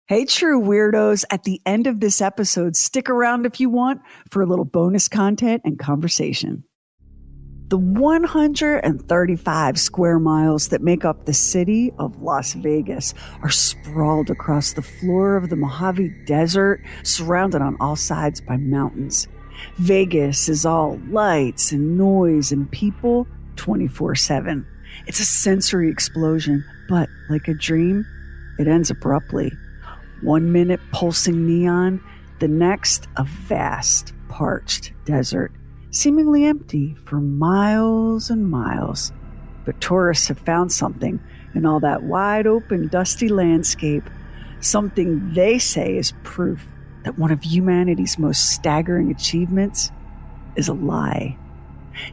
Hey, true weirdos. At the end of this episode, stick around if you want for a little bonus content and conversation. The 135 square miles that make up the city of Las Vegas are sprawled across the floor of the Mojave Desert, surrounded on all sides by mountains. Vegas is all lights and noise and people 24/7. It's a sensory explosion, but like a dream, it ends abruptly. 1 minute pulsing neon, the next a vast, parched desert, seemingly empty for miles and miles. But tourists have found something in all that wide open, dusty landscape, something they say is proof that one of humanity's most staggering achievements is a lie.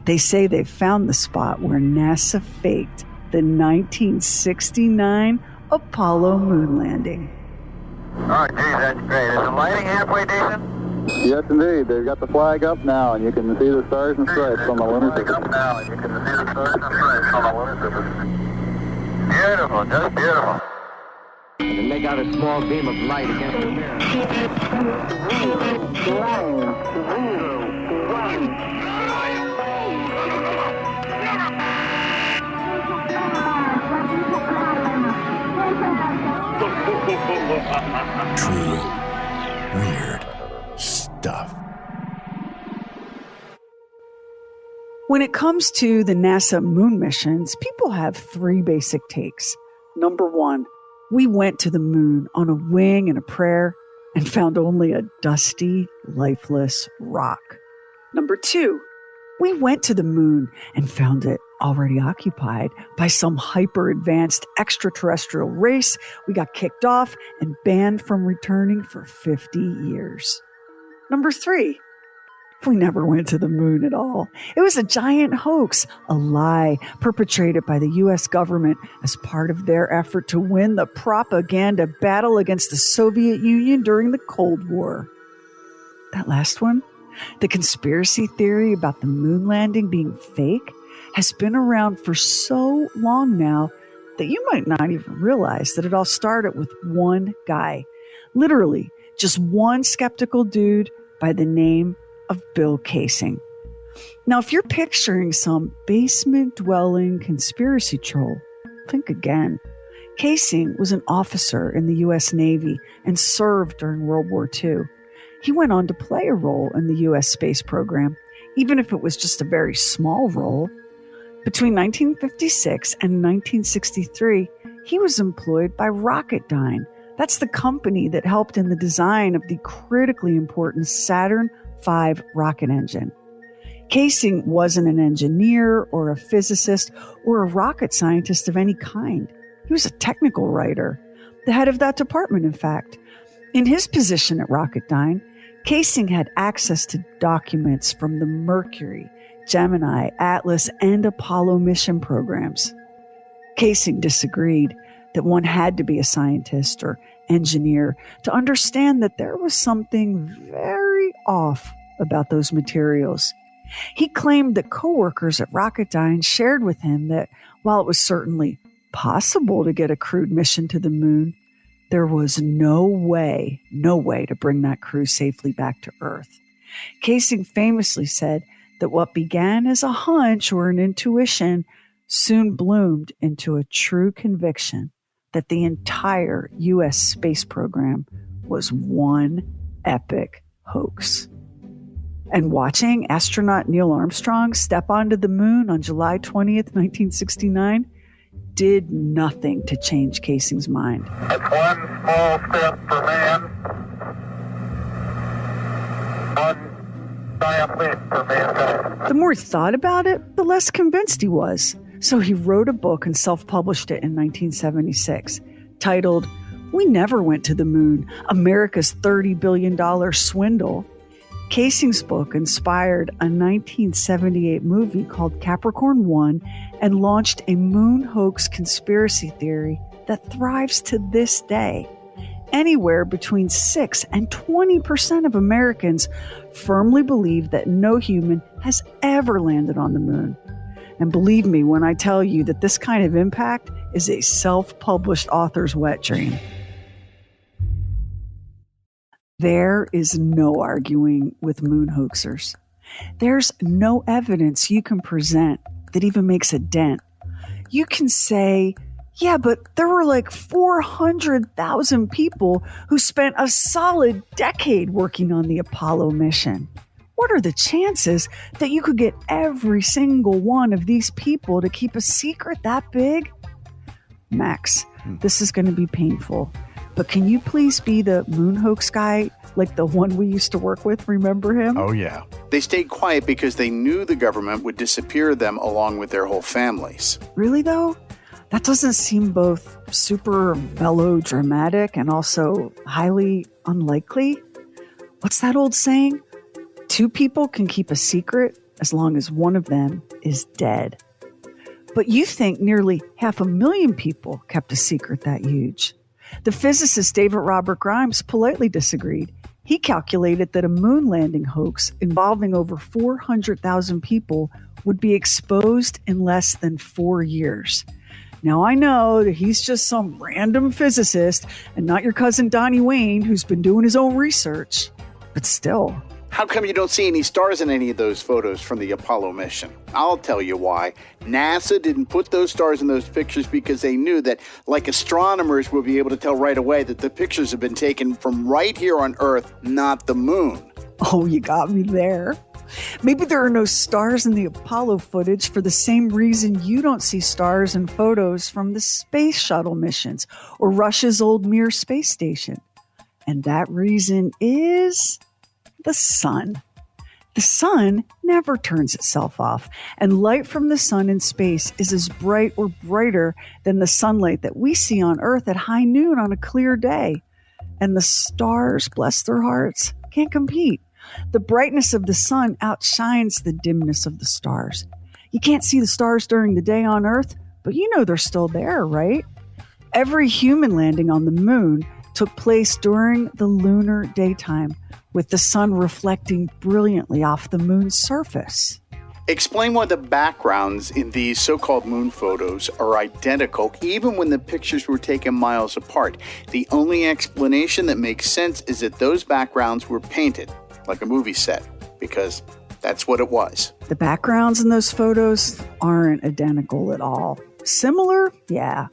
They say they've found the spot where NASA faked the 1969 Apollo moon landing. Oh, geez, that's great. Is the lighting halfway decent? Yes, indeed. They've got the flag up now, and you can see the stars and stripes on the lunar surface. Up now, and you can see the stars and stripes on the lunar surface. Beautiful, just beautiful. And to make out a small beam of light against the mirror. True weird stuff. When it comes to the NASA moon missions, people have three basic takes. Number one, we went to the moon on a wing and a prayer and found only a dusty, lifeless rock. Number two, we went to the moon and found it already occupied by some hyper-advanced extraterrestrial race. We got kicked off and banned from returning for 50 years. Number three, we never went to the moon at all. It was a giant hoax, a lie perpetrated by the U.S. government as part of their effort to win the propaganda battle against the Soviet Union during the Cold War. That last one, the conspiracy theory about the moon landing being fake, has been around for so long now that you might not even realize that it all started with one guy. Literally, just one skeptical dude by the name of Bill Kaysing. Now, if you're picturing some basement-dwelling conspiracy troll, think again. Kaysing was an officer in the U.S. Navy and served during World War II. He went on to play a role in the U.S. space program, even if it was just a very small role. Between 1956 and 1963, he was employed by Rocketdyne. That's the company that helped in the design of the critically important Saturn V rocket engine. Kaysing wasn't an engineer or a physicist or a rocket scientist of any kind. He was a technical writer, the head of that department, in fact. In his position at Rocketdyne, Kaysing had access to documents from the Mercury, Gemini, Atlas, and Apollo mission programs. Kaysing disagreed that one had to be a scientist or engineer to understand that there was something very off about those materials. He claimed that coworkers at Rocketdyne shared with him that while it was certainly possible to get a crewed mission to the moon, there was no way to bring that crew safely back to Earth. Kaysing famously said that what began as a hunch or an intuition soon bloomed into a true conviction that the entire U.S. space program was one epic hoax. And watching astronaut Neil Armstrong step onto the moon on July 20th, 1969, did nothing to change Kaysing's mind. It's one small step for man, one giant leap for mankind. The more he thought about it, the less convinced he was. So he wrote a book and self-published it in 1976, titled, "We Never Went to the Moon, America's $30 billion Swindle." Kaysing's book inspired a 1978 movie called Capricorn 1 and launched a moon hoax conspiracy theory that thrives to this day. Anywhere between 6 and 20% of Americans firmly believe that no human has ever landed on the moon. And believe me when I tell you that this kind of impact is a self-published author's wet dream. There is no arguing with moon hoaxers. There's no evidence you can present that even makes a dent. You can say, yeah, but there were like 400,000 people who spent a solid decade working on the Apollo mission. What are the chances that you could get every single one of these people to keep a secret that big? Max, this is going to be painful, but can you please be the moon hoax guy, like the one we used to work with? Remember him? Oh, yeah. They stayed quiet because they knew the government would disappear them along with their whole families. Really, though? That doesn't seem both super melodramatic and also highly unlikely. What's that old saying? 2 people can keep a secret as long as one of them is dead. But you think nearly 500,000 people kept a secret that huge. The physicist David Robert Grimes politely disagreed. He calculated that a moon landing hoax involving over 400,000 people would be exposed in less than 4 years. Now, I know that he's just some random physicist and not your cousin Donnie Wayne, who's been doing his own research. But still. How come you don't see any stars in any of those photos from the Apollo mission? I'll tell you why. NASA didn't put those stars in those pictures because they knew that, like astronomers, would be able to tell right away that the pictures have been taken from right here on Earth, not the moon. Oh, you got me there. Maybe there are no stars in the Apollo footage for the same reason you don't see stars in photos from the space shuttle missions or Russia's old Mir space station. And that reason is the sun. The sun never turns itself off, and light from the sun in space is as bright or brighter than the sunlight that we see on Earth at high noon on a clear day. And the stars, bless their hearts, can't compete. The brightness of the sun outshines the dimness of the stars. You can't see the stars during the day on Earth, but you know they're still there, right? Every human landing on the moon took place during the lunar daytime, with the sun reflecting brilliantly off the moon's surface. Explain why the backgrounds in these so-called moon photos are identical, even when the pictures were taken miles apart. The only explanation that makes sense is that those backgrounds were painted, like a movie set, because that's what it was. The backgrounds in those photos aren't identical at all. Similar? Yeah.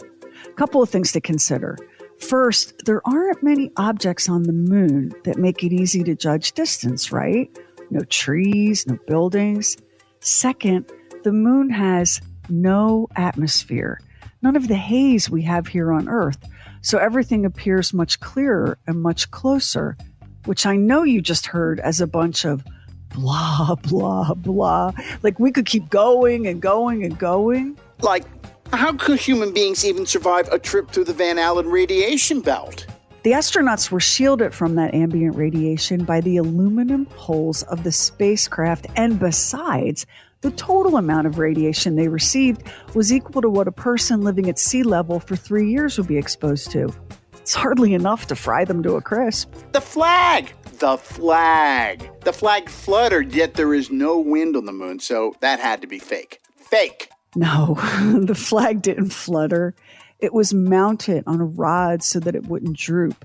A couple of things to consider. First, there aren't many objects on the moon that make it easy to judge distance, right? No trees, no buildings. Second, the moon has no atmosphere, none of the haze we have here on Earth, so everything appears much clearer and much closer, which I know you just heard as a bunch of blah, blah, blah. Like we could keep going and going and going. Like, how could human beings even survive a trip through the Van Allen radiation belt? The astronauts were shielded from that ambient radiation by the aluminum hulls of the spacecraft, and besides, the total amount of radiation they received was equal to what a person living at sea level for 3 years would be exposed to. It's hardly enough to fry them to a crisp. The flag! The flag! The flag fluttered, yet there is no wind on the moon, so that had to be fake. Fake! No, the flag didn't flutter. It was mounted on a rod so that it wouldn't droop.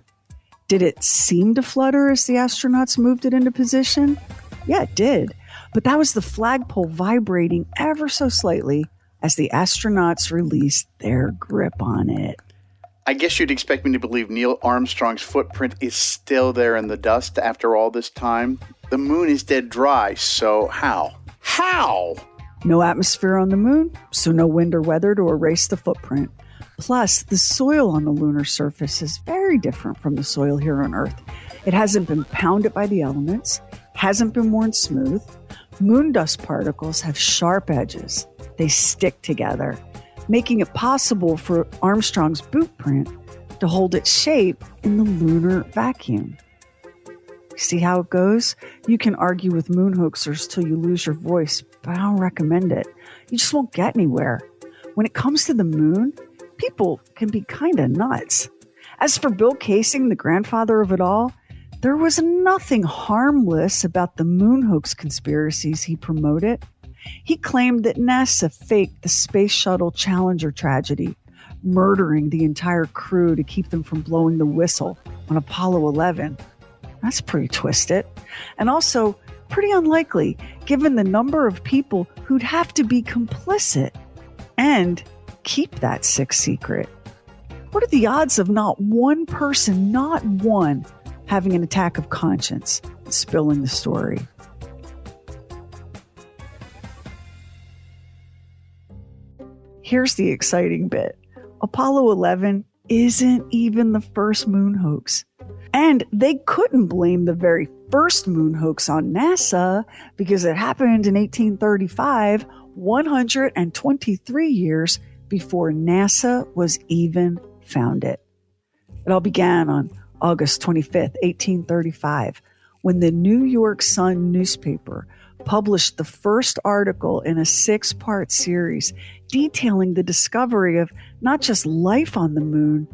Did it seem to flutter as the astronauts moved it into position? Yeah, it did. But that was the flagpole vibrating ever so slightly as the astronauts released their grip on it. I guess you'd expect me to believe Neil Armstrong's footprint is still there in the dust after all this time. The moon is dead dry, so how? How? No atmosphere on the moon, so no wind or weather to erase the footprint. Plus, the soil on the lunar surface is very different from the soil here on Earth. It hasn't been pounded by the elements, hasn't been worn smooth. Moon dust particles have sharp edges. They stick together, making it possible for Armstrong's boot print to hold its shape in the lunar vacuum. See how it goes? You can argue with moon hoaxers till you lose your voice, but I don't recommend it. You just won't get anywhere. When it comes to the moon, people can be kind of nuts. As for Bill Kaysing, the grandfather of it all, there was nothing harmless about the moon hoax conspiracies he promoted. He claimed that NASA faked the Space Shuttle Challenger tragedy, murdering the entire crew to keep them from blowing the whistle on Apollo 11. That's pretty twisted. And also pretty unlikely, given the number of people who'd have to be complicit and keep that sick secret. What are the odds of not one person, not one, having an attack of conscience and spilling the story? Here's the exciting bit. Apollo 11 isn't even the first moon hoax. And they couldn't blame the very first moon hoax on NASA because it happened in 1835, 123 years before NASA was even founded. It all began on August 25th, 1835, when the New York Sun newspaper published the first article in a 6-part series detailing the discovery of not just life on the moon,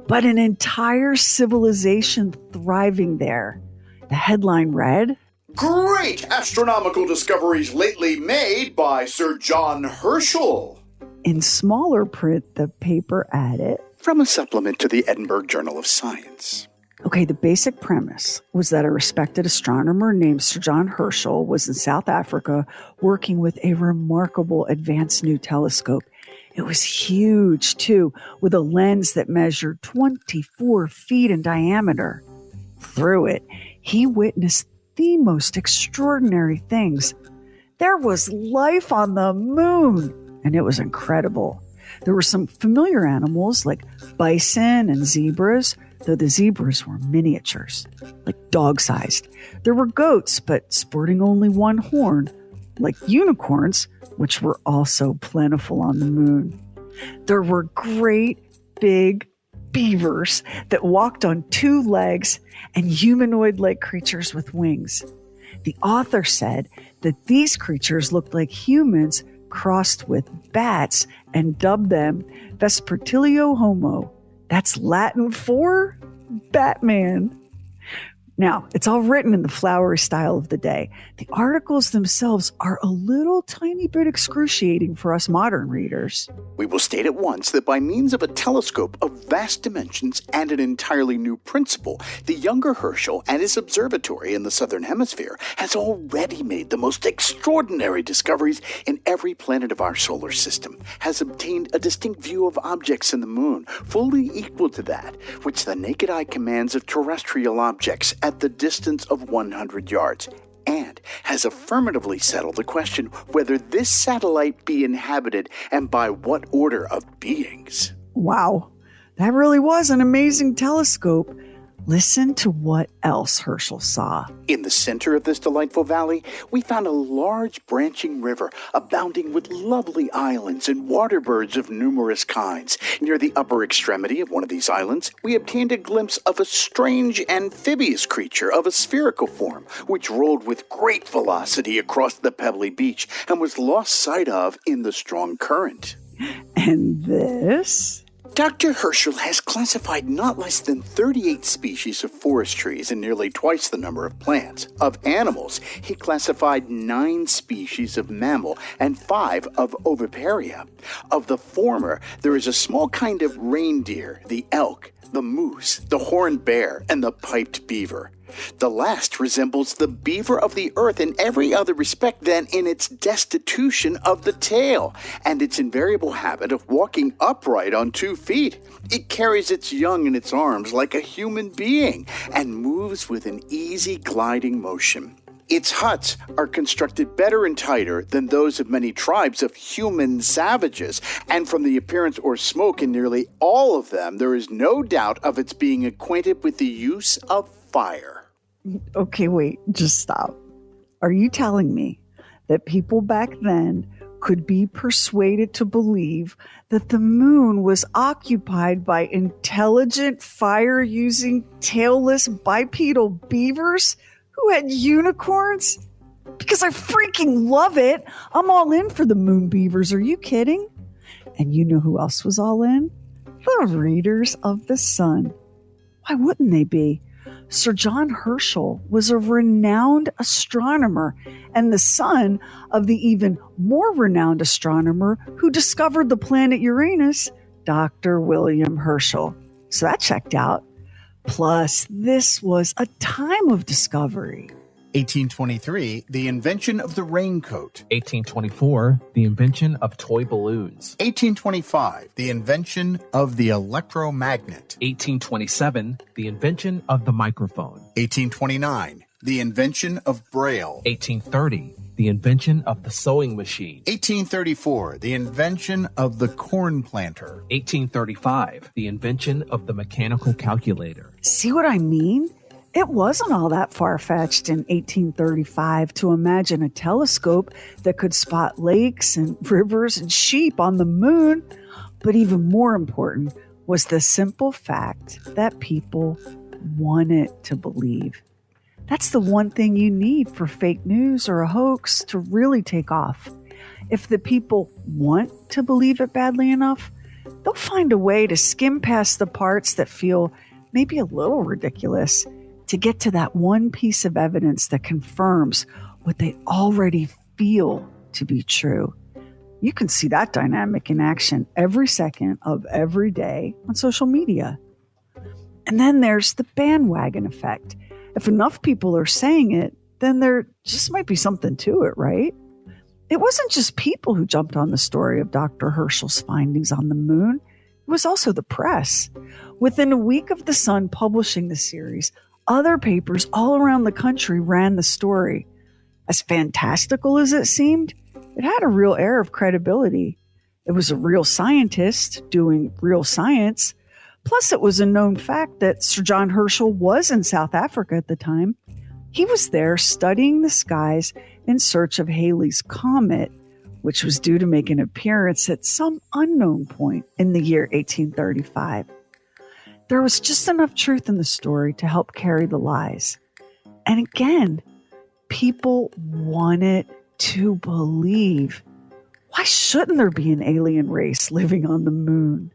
but an entire civilization thriving there. The headline read, "Great astronomical discoveries lately made by Sir John Herschel." In smaller print, the paper added, From a supplement to the Edinburgh Journal of Science. Okay, the basic premise was that a respected astronomer named Sir John Herschel was in South Africa working with a remarkable advanced new telescope. It was huge, too, with a lens that measured 24 feet in diameter. Through it, he witnessed the most extraordinary things. There was life on the moon, and it was incredible. There were some familiar animals like bison and zebras, though the zebras were miniatures, like dog-sized. There were goats, but sporting only one horn, like unicorns, which were also plentiful on the moon. There were great big beavers that walked on 2 legs and humanoid-like creatures with wings. The author said that these creatures looked like humans crossed with bats and dubbed them Vespertilio Homo. That's Latin for Batman. Now, it's all written in the flowery style of the day. The articles themselves are a little tiny bit excruciating for us modern readers. We will state at once that by means of a telescope of vast dimensions and an entirely new principle, the younger Herschel and his observatory in the southern hemisphere has already made the most extraordinary discoveries in every planet of our solar system, has obtained a distinct view of objects in the moon, fully equal to that which the naked eye commands of terrestrial objects at the distance of 100 yards, and has affirmatively settled the question whether this satellite be inhabited and by what order of beings. Wow, that really was an amazing telescope. Listen to what else Herschel saw. In the center of this delightful valley, we found a large branching river abounding with lovely islands and water birds of numerous kinds. Near the upper extremity of one of these islands, we obtained a glimpse of a strange amphibious creature of a spherical form, which rolled with great velocity across the pebbly beach and was lost sight of in the strong current. And this? Dr. Herschel has classified not less than 38 species of forest trees and nearly twice the number of plants. Of animals, he classified 9 species of mammal and 5 of oviparia. Of the former, there is a small kind of reindeer, the elk, the moose, the horned bear, and the piped beaver. The last resembles the beaver of the earth in every other respect than in its destitution of the tail and its invariable habit of walking upright on 2 feet. It carries its young in its arms like a human being and moves with an easy gliding motion. Its huts are constructed better and tighter than those of many tribes of human savages, and from the appearance or smoke in nearly all of them, there is no doubt of its being acquainted with the use of fire. Okay, wait, just stop. Are you telling me that people back then could be persuaded to believe that the moon was occupied by intelligent, fire-using, tailless bipedal beavers who had unicorns? Because I freaking love it. I'm all in for the moon beavers. Are you kidding? And you know who else was all in? The readers of the Sun. Why wouldn't they be? Sir John Herschel was a renowned astronomer and the son of the even more renowned astronomer who discovered the planet Uranus, Dr. William Herschel. So that checked out. Plus, this was a time of discovery. 1823, the invention of the raincoat. 1824, the invention of toy balloons. 1825, the invention of the electromagnet. 1827, the invention of the microphone. 1829, the invention of Braille. 1830, the invention of the sewing machine. 1834, the invention of the corn planter. 1835, the invention of the mechanical calculator. See what I mean? It wasn't all that far-fetched in 1835 to imagine a telescope that could spot lakes and rivers and sheep on the moon. But even more important was the simple fact that people wanted to believe. That's the one thing you need for fake news or a hoax to really take off. If the people want to believe it badly enough, they'll find a way to skim past the parts that feel maybe a little ridiculous to get to that one piece of evidence that confirms what they already feel to be true. You can see that dynamic in action every second of every day on social media. And then there's the bandwagon effect. If enough people are saying it, then there just might be something to it, right? It wasn't just people who jumped on the story of Dr. Herschel's findings on the moon. It was also the press. Within a week of The Sun publishing the series, other papers all around the country ran the story. As fantastical as it seemed, it had a real air of credibility. It was a real scientist doing real science. Plus, it was a known fact that Sir John Herschel was in South Africa at the time. He was there studying the skies in search of Halley's Comet, which was due to make an appearance at some unknown point in the year 1835. There was just enough truth in the story to help carry the lies. And again, people wanted to believe. Why shouldn't there be an alien race living on the moon?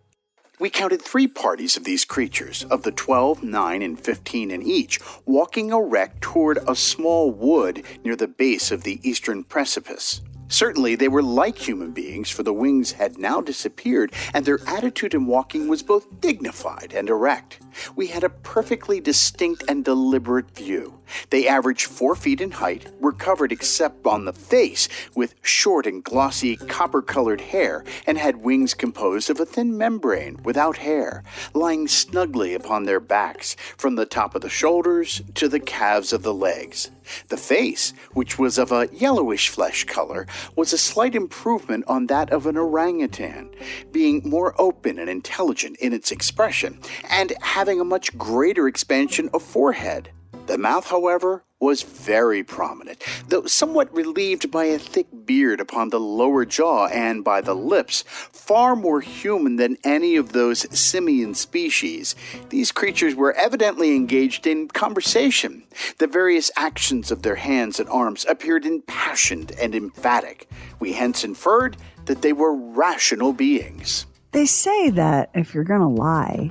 We counted 3 parties of these creatures, of the 12, 9, and 15 in each, walking erect toward a small wood near the base of the eastern precipice. Certainly, they were like human beings, for the wings had now disappeared, and their attitude in walking was both dignified and erect. We had a perfectly distinct and deliberate view. They averaged 4 feet in height, were covered except on the face with short and glossy copper-colored hair, and had wings composed of a thin membrane without hair, lying snugly upon their backs, from the top of the shoulders to the calves of the legs. The face, which was of a yellowish flesh color, was a slight improvement on that of an orangutan, being more open and intelligent in its expression, and having a much greater expansion of forehead. The mouth, however, was very prominent, though somewhat relieved by a thick beard upon the lower jaw and by the lips, far more human than any of those simian species. These creatures were evidently engaged in conversation. The various actions of their hands and arms appeared impassioned and emphatic. We hence inferred that they were rational beings. They say that if you're going to lie,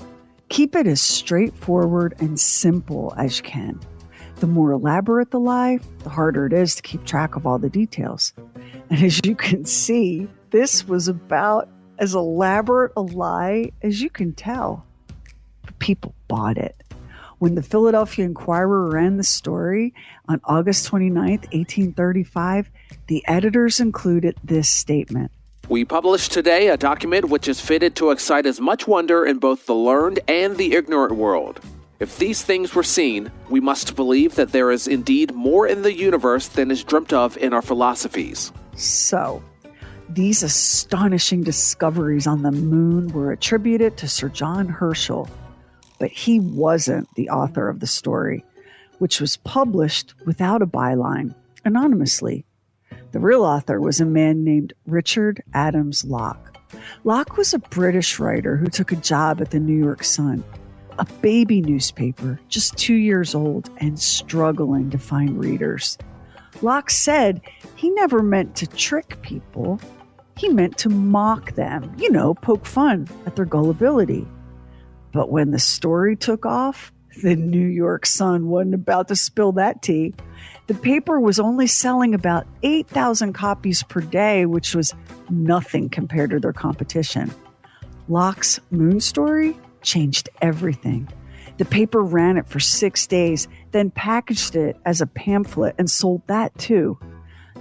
keep it as straightforward and simple as you can. The more elaborate the lie, the harder it is to keep track of all the details. And as you can see, this was about as elaborate a lie as you can tell. But people bought it. When the Philadelphia Inquirer ran the story on August 29th, 1835, the editors included this statement. We publish today a document which is fitted to excite as much wonder in both the learned and the ignorant world. If these things were seen, we must believe that there is indeed more in the universe than is dreamt of in our philosophies. So, these astonishing discoveries on the moon were attributed to Sir John Herschel, but he wasn't the author of the story, which was published without a byline, anonymously. The real author was a man named Richard Adams Locke. Locke was a British writer who took a job at the New York Sun, a baby newspaper just 2 years old and struggling to find readers. Locke said he never meant to trick people. He meant to mock them, poke fun at their gullibility. But when the story took off, the New York Sun wasn't about to spill that tea. The paper was only selling about 8,000 copies per day, which was nothing compared to their competition. Locke's moon story changed everything. The paper ran it for 6 days, then packaged it as a pamphlet and sold that too.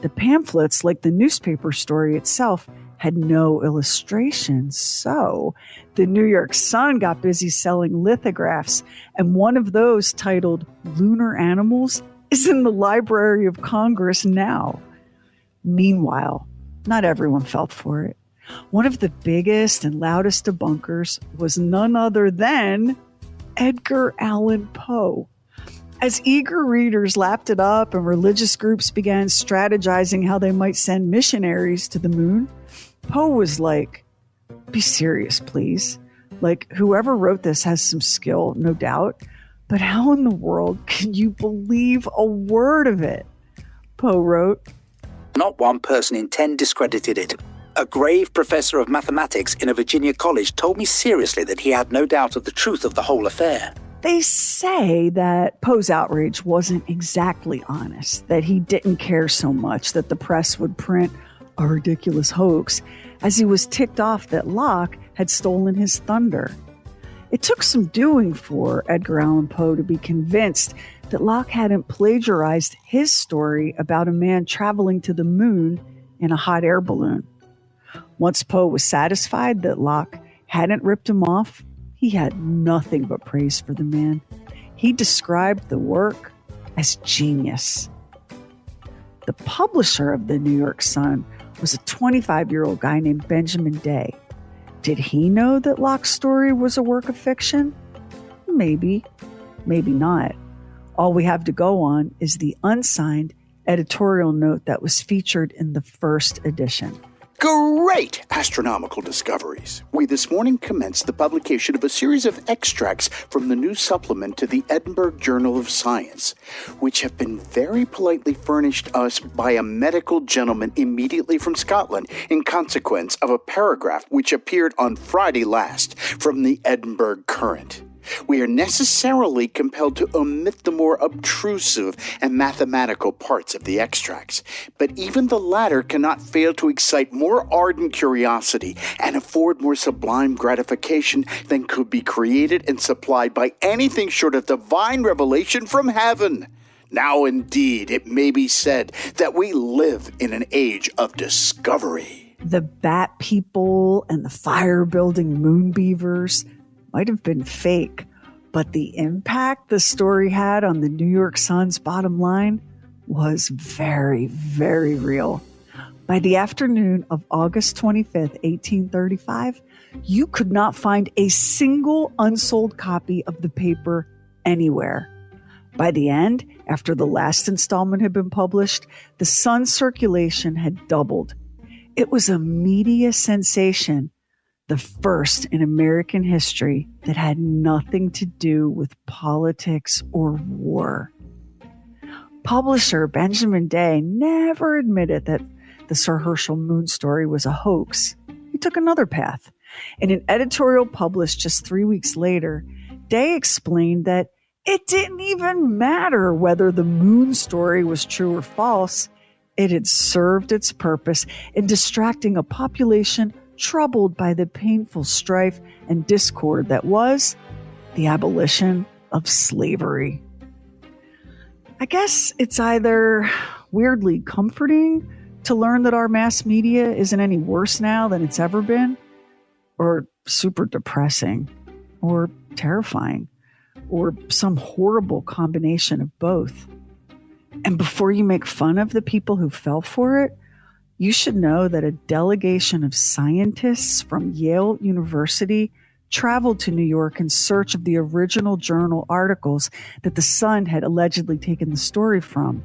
The pamphlets, like the newspaper story itself, had no illustrations, so the New York Sun got busy selling lithographs, and one of those, titled Lunar Animals, is in the Library of Congress now. Meanwhile, not everyone felt for it. One of the biggest and loudest debunkers was none other than Edgar Allan Poe. As eager readers lapped it up and religious groups began strategizing how they might send missionaries to the moon, Poe was like, be serious, please. Like, whoever wrote this has some skill, no doubt, but how in the world can you believe a word of it? Poe wrote, Not one person in 10 discredited it. A grave professor of mathematics in a Virginia college told me seriously that he had no doubt of the truth of the whole affair. They say that Poe's outrage wasn't exactly honest, that he didn't care so much that the press would print a ridiculous hoax, as he was ticked off that Locke had stolen his thunder. It took some doing for Edgar Allan Poe to be convinced that Locke hadn't plagiarized his story about a man traveling to the moon in a hot air balloon. Once Poe was satisfied that Locke hadn't ripped him off, he had nothing but praise for the man. He described the work as genius. The publisher of the New York Sun was a 25-year-old guy named Benjamin Day. Did he know that Locke's story was a work of fiction? Maybe, maybe not. All we have to go on is the unsigned editorial note that was featured in the first edition. Great astronomical discoveries. We this morning commenced the publication of a series of extracts from the new supplement to the Edinburgh Journal of Science, which have been very politely furnished us by a medical gentleman immediately from Scotland in consequence of a paragraph which appeared on Friday last from the Edinburgh Current. We are necessarily compelled to omit the more obtrusive and mathematical parts of the extracts, but even the latter cannot fail to excite more ardent curiosity and afford more sublime gratification than could be created and supplied by anything short of divine revelation from heaven. Now, indeed, it may be said that we live in an age of discovery. The bat people and the fire-building moon beavers might have been fake, but the impact the story had on the New York Sun's bottom line was very, very real. By the afternoon of August 25th, 1835, you could not find a single unsold copy of the paper anywhere. By the end, after the last installment had been published, the Sun's circulation had doubled. It was a media sensation, the first in American history that had nothing to do with politics or war. Publisher Benjamin Day never admitted that the Sir Herschel moon story was a hoax. He took another path. In an editorial published just 3 weeks later, Day explained that it didn't even matter whether the moon story was true or false. It had served its purpose in distracting a population troubled by the painful strife and discord that was the abolition of slavery. I guess it's either weirdly comforting to learn that our mass media isn't any worse now than it's ever been, or super depressing, or terrifying, or some horrible combination of both. And before you make fun of the people who fell for it, you should know that a delegation of scientists from Yale University traveled to New York in search of the original journal articles that the Sun had allegedly taken the story from.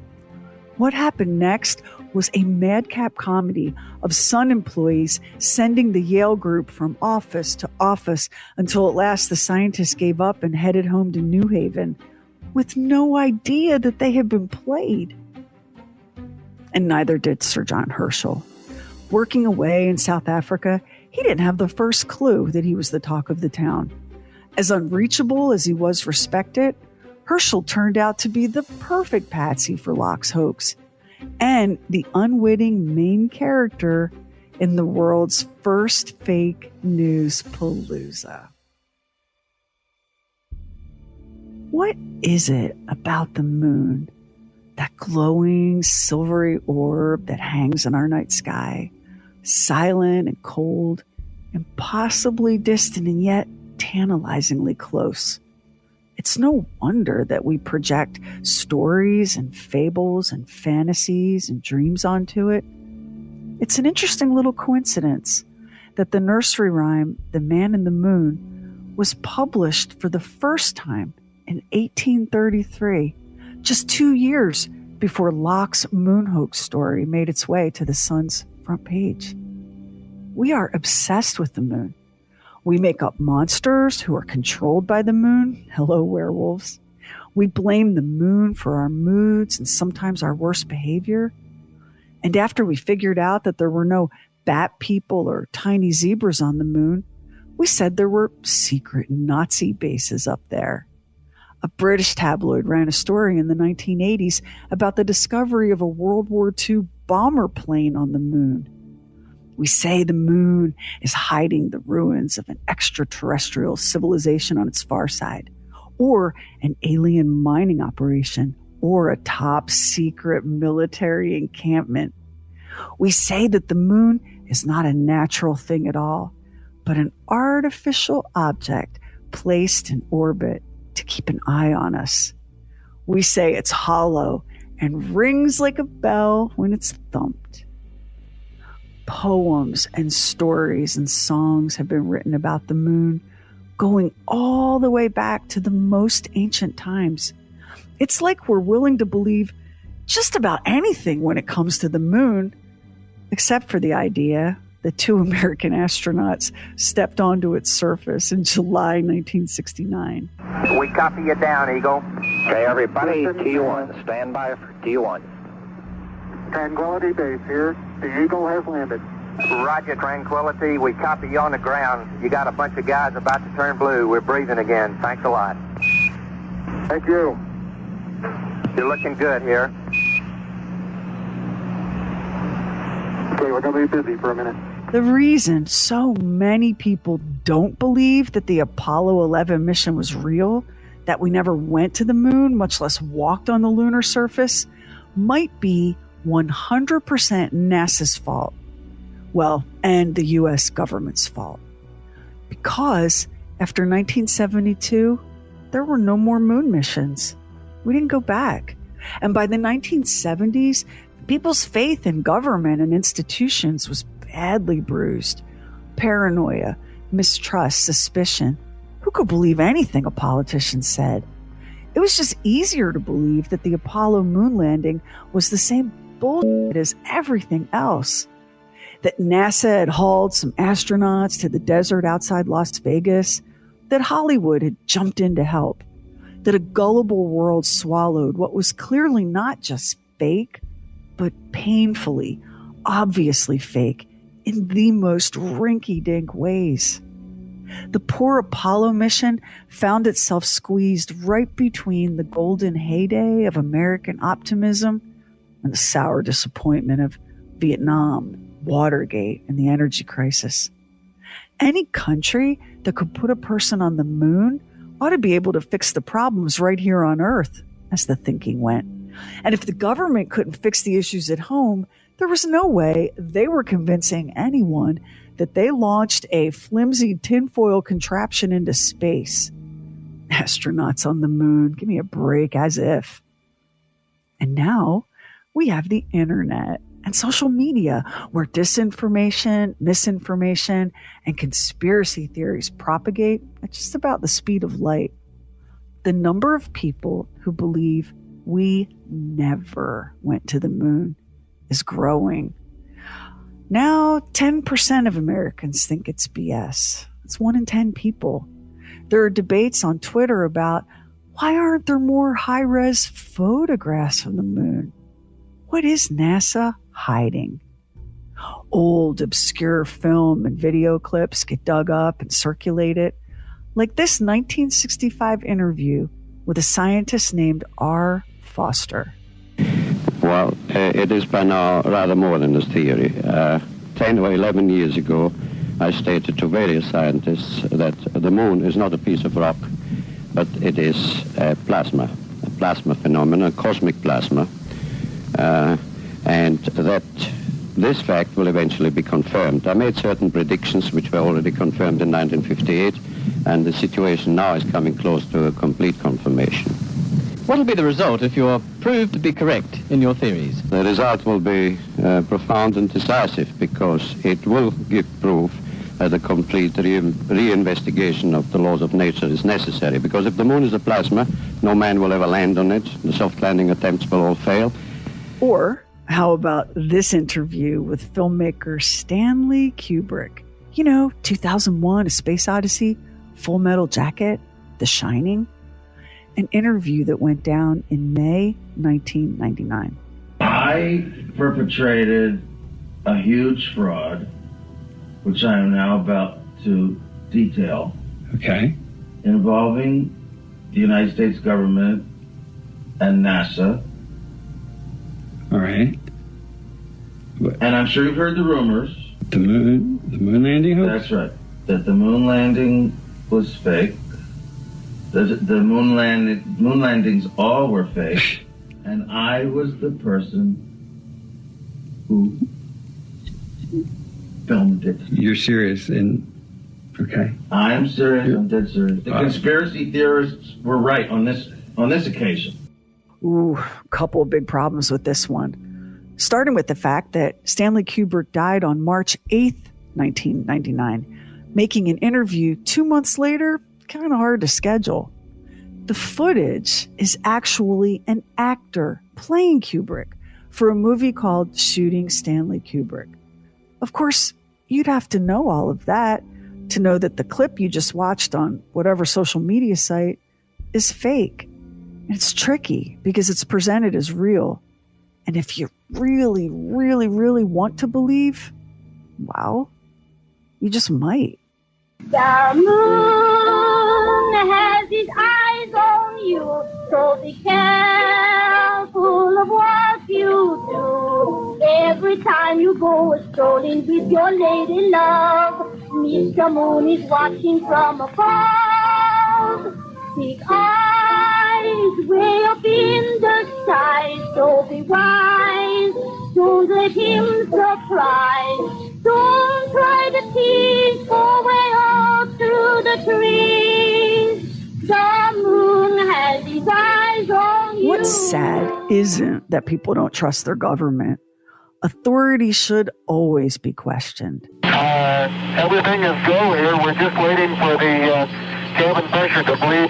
What happened next was a madcap comedy of Sun employees sending the Yale group from office to office until at last the scientists gave up and headed home to New Haven with no idea that they had been played. And neither did Sir John Herschel. Working away in South Africa, he didn't have the first clue that he was the talk of the town. As unreachable as he was respected, Herschel turned out to be the perfect patsy for Locke's hoax, and the unwitting main character in the world's first fake news palooza. What is it about the moon, that glowing silvery orb that hangs in our night sky, silent and cold, impossibly distant and yet tantalizingly close? It's no wonder that we project stories and fables and fantasies and dreams onto it. It's an interesting little coincidence that the nursery rhyme, The Man in the Moon, was published for the first time in 1833, just 2 years before Locke's moon hoax story made its way to the Sun's front page. We are obsessed with the moon. We make up monsters who are controlled by the moon. Hello, werewolves. We blame the moon for our moods and sometimes our worst behavior. And after we figured out that there were no bat people or tiny zebras on the moon, we said there were secret Nazi bases up there. A British tabloid ran a story in the 1980s about the discovery of a World War II bomber plane on the moon. We say the moon is hiding the ruins of an extraterrestrial civilization on its far side, or an alien mining operation, or a top secret military encampment. We say that the moon is not a natural thing at all, but an artificial object placed in orbit to keep an eye on us. We say it's hollow and rings like a bell when it's thumped. Poems and stories and songs have been written about the moon, going all the way back to the most ancient times. It's like we're willing to believe just about anything when it comes to the moon, except for the idea that 2 American astronauts stepped onto its surface in July 1969. We copy you down, Eagle. Okay, everybody, T1. Stand by for T1. Tranquility Base here. The Eagle has landed. Roger, Tranquility. We copy you on the ground. You got a bunch of guys about to turn blue. We're breathing again. Thanks a lot. Thank you. You're looking good here. Okay, we're going to be busy for a minute. The reason so many people don't believe that the Apollo 11 mission was real, that we never went to the moon, much less walked on the lunar surface, might be 100% NASA's fault. Well, and the U.S. government's fault. Because after 1972, there were no more moon missions. We didn't go back. And by the 1970s, people's faith in government and institutions was badly bruised. Paranoia, mistrust, suspicion. Who could believe anything a politician said? It was just easier to believe that the Apollo moon landing was the same bullshit as everything else. That NASA had hauled some astronauts to the desert outside Las Vegas. That Hollywood had jumped in to help. That a gullible world swallowed what was clearly not just fake, but painfully, obviously fake in the most rinky-dink ways. The poor Apollo mission found itself squeezed right between the golden heyday of American optimism and the sour disappointment of Vietnam, Watergate, and the energy crisis. Any country that could put a person on the moon ought to be able to fix the problems right here on Earth, as the thinking went. And if the government couldn't fix the issues at home, there was no way they were convincing anyone that they launched a flimsy tinfoil contraption into space. Astronauts on the moon, give me a break, as if. And now we have the internet and social media, where disinformation, misinformation, and conspiracy theories propagate at just about the speed of light. The number of people who believe we never went to the moon is growing. Now, 10% of Americans think it's BS. It's 1 in 10 people. There are debates on Twitter about why aren't there more high-res photographs of the moon? What is NASA hiding? Old, obscure film and video clips get dug up and circulated, like this 1965 interview with a scientist named R. Foster. Well, it is by now rather more than a theory. 10 or 11 years ago, I stated to various scientists that the moon is not a piece of rock, but it is a plasma phenomenon, cosmic plasma, and that this fact will eventually be confirmed. I made certain predictions which were already confirmed in 1958, and the situation now is coming close to a complete confirmation. What will be the result if you are proved to be correct in your theories? The result will be profound and decisive, because it will give proof that a complete reinvestigation of the laws of nature is necessary. Because if the moon is a plasma, no man will ever land on it. The soft landing attempts will all fail. Or how about this interview with filmmaker Stanley Kubrick? 2001, A Space Odyssey, Full Metal Jacket, The Shining. An interview that went down in May 1999. I perpetrated a huge fraud, which I am now about to detail. Okay. Involving the United States government and NASA. All right. And I'm sure you've heard the rumors. The moon landing hoax? That's right. That the moon landing was fake. The moon landings all were fake. And I was the person who filmed it. You're serious? Okay. I'm serious. I'm dead serious. The conspiracy theorists were right on this occasion. Ooh, a couple of big problems with this one. Starting with the fact that Stanley Kubrick died on March 8th, 1999, making an interview 2 months later kind of hard to schedule. The footage is actually an actor playing Kubrick for a movie called Shooting Stanley Kubrick. Of course, you'd have to know all of that to know that the clip you just watched on whatever social media site is fake. It's tricky because it's presented as real. And if you really, really, really want to believe, well, you just might. The moon has its eyes on you, so be careful of what you do. Every time you go strolling with your lady love, Mr. Moon is watching from above. Big eyes way up in the sky, so be wise. Don't let him surprise. Don't try to tease, go way up through the trees. The moon has his eyes on you. What's sad isn't that people don't trust their government. Authority should always be questioned. Everything is go here. We're just waiting for the cabin pressure to bleed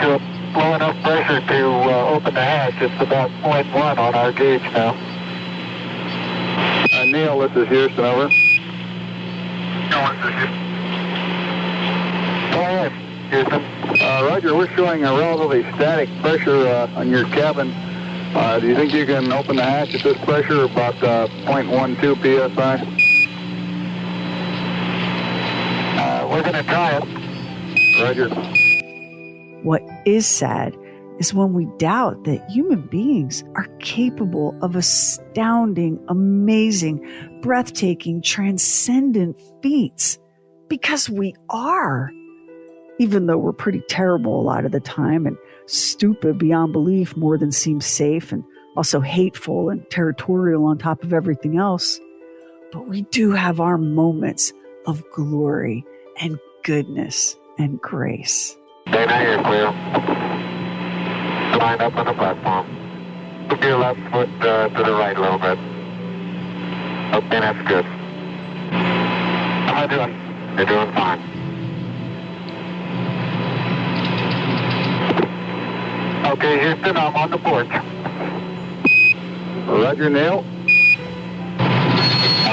to low enough pressure to open the hatch. It's about 0.1 on our gauge now. Neil, this is Houston, over. Go ahead, Houston. Roger, we're showing a relatively static pressure on your cabin. Do you think you can open the hatch at this pressure, about 0.12 psi? We're going to try it. Roger. What is sad is when we doubt that human beings are capable of astounding, amazing, breathtaking, transcendent feats. Because we are. Even though we're pretty terrible a lot of the time and stupid beyond belief more than seems safe, and also hateful and territorial on top of everything else. But we do have our moments of glory and goodness and grace. Stay now, you're clear. Line up on the platform. Put your left foot to the right a little bit. Okay, that's good. How am I doing? You're doing fine. Okay, Houston, I'm on the porch. Roger, Neil.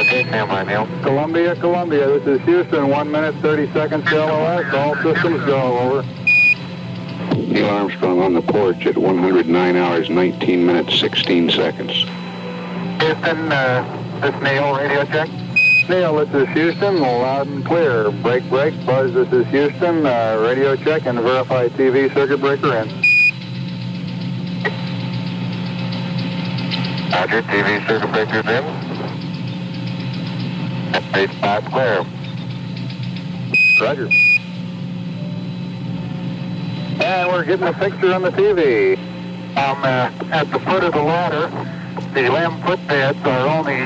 Okay, stand by, Neil. Columbia, this is Houston, 1 minute, 30 seconds to LOS. All systems go, over. Neil Armstrong on the porch at 109 hours, 19 minutes, 16 seconds. Houston, this Neil, radio check. Neil, this is Houston, loud and clear. Break, Buzz, this is Houston, radio check and verify TV circuit breaker in. Roger, TV circuit breaker's in. Stage 5 clear. Roger. And we're getting a picture on the TV. At the foot of the ladder, the limb footbeds are only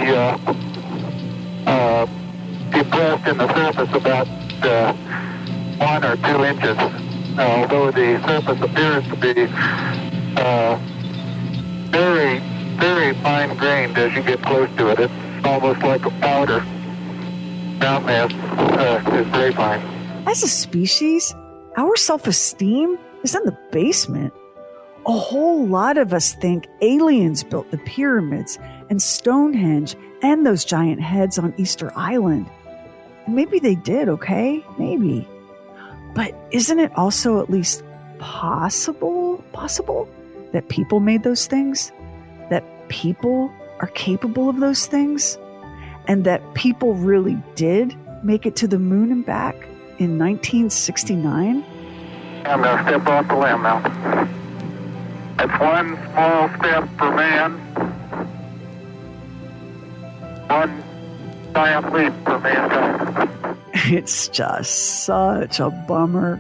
depressed in the surface about 1 or 2 inches, although the surface appears to be very, very fine-grained as you get close to it. It's almost like a powder. Ground mass is very fine. As a species, our self-esteem is in the basement. A whole lot of us think aliens built the pyramids and Stonehenge and those giant heads on Easter Island. And maybe they did, okay? Maybe. But isn't it also at least possible that people made those things? That people are capable of those things? And that people really did make it to the moon and back in 1969? I'm going to step off the limb now. It's one small step for man, one giant leap for mankind. It's just such a bummer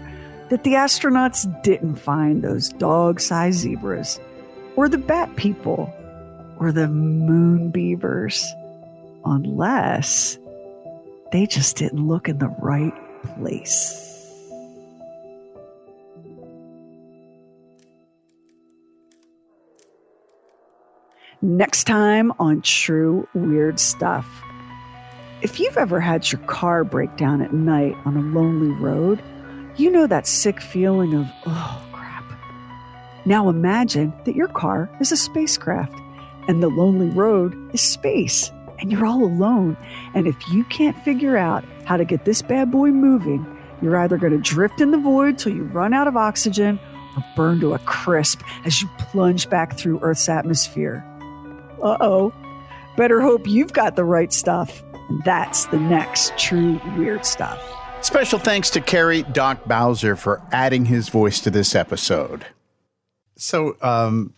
that the astronauts didn't find those dog-sized zebras, or the bat people, or the moon beavers, unless they just didn't look in the right place. Next time on True Weird Stuff. If you've ever had your car break down at night on a lonely road, you know that sick feeling of, oh, crap. Now imagine that your car is a spacecraft and the lonely road is space and you're all alone. And if you can't figure out how to get this bad boy moving, you're either going to drift in the void till you run out of oxygen or burn to a crisp as you plunge back through Earth's atmosphere. Uh-oh. Better hope you've got the right stuff. And that's the next True Weird Stuff. Special thanks to Kerry Doc Bowser for adding his voice to this episode. So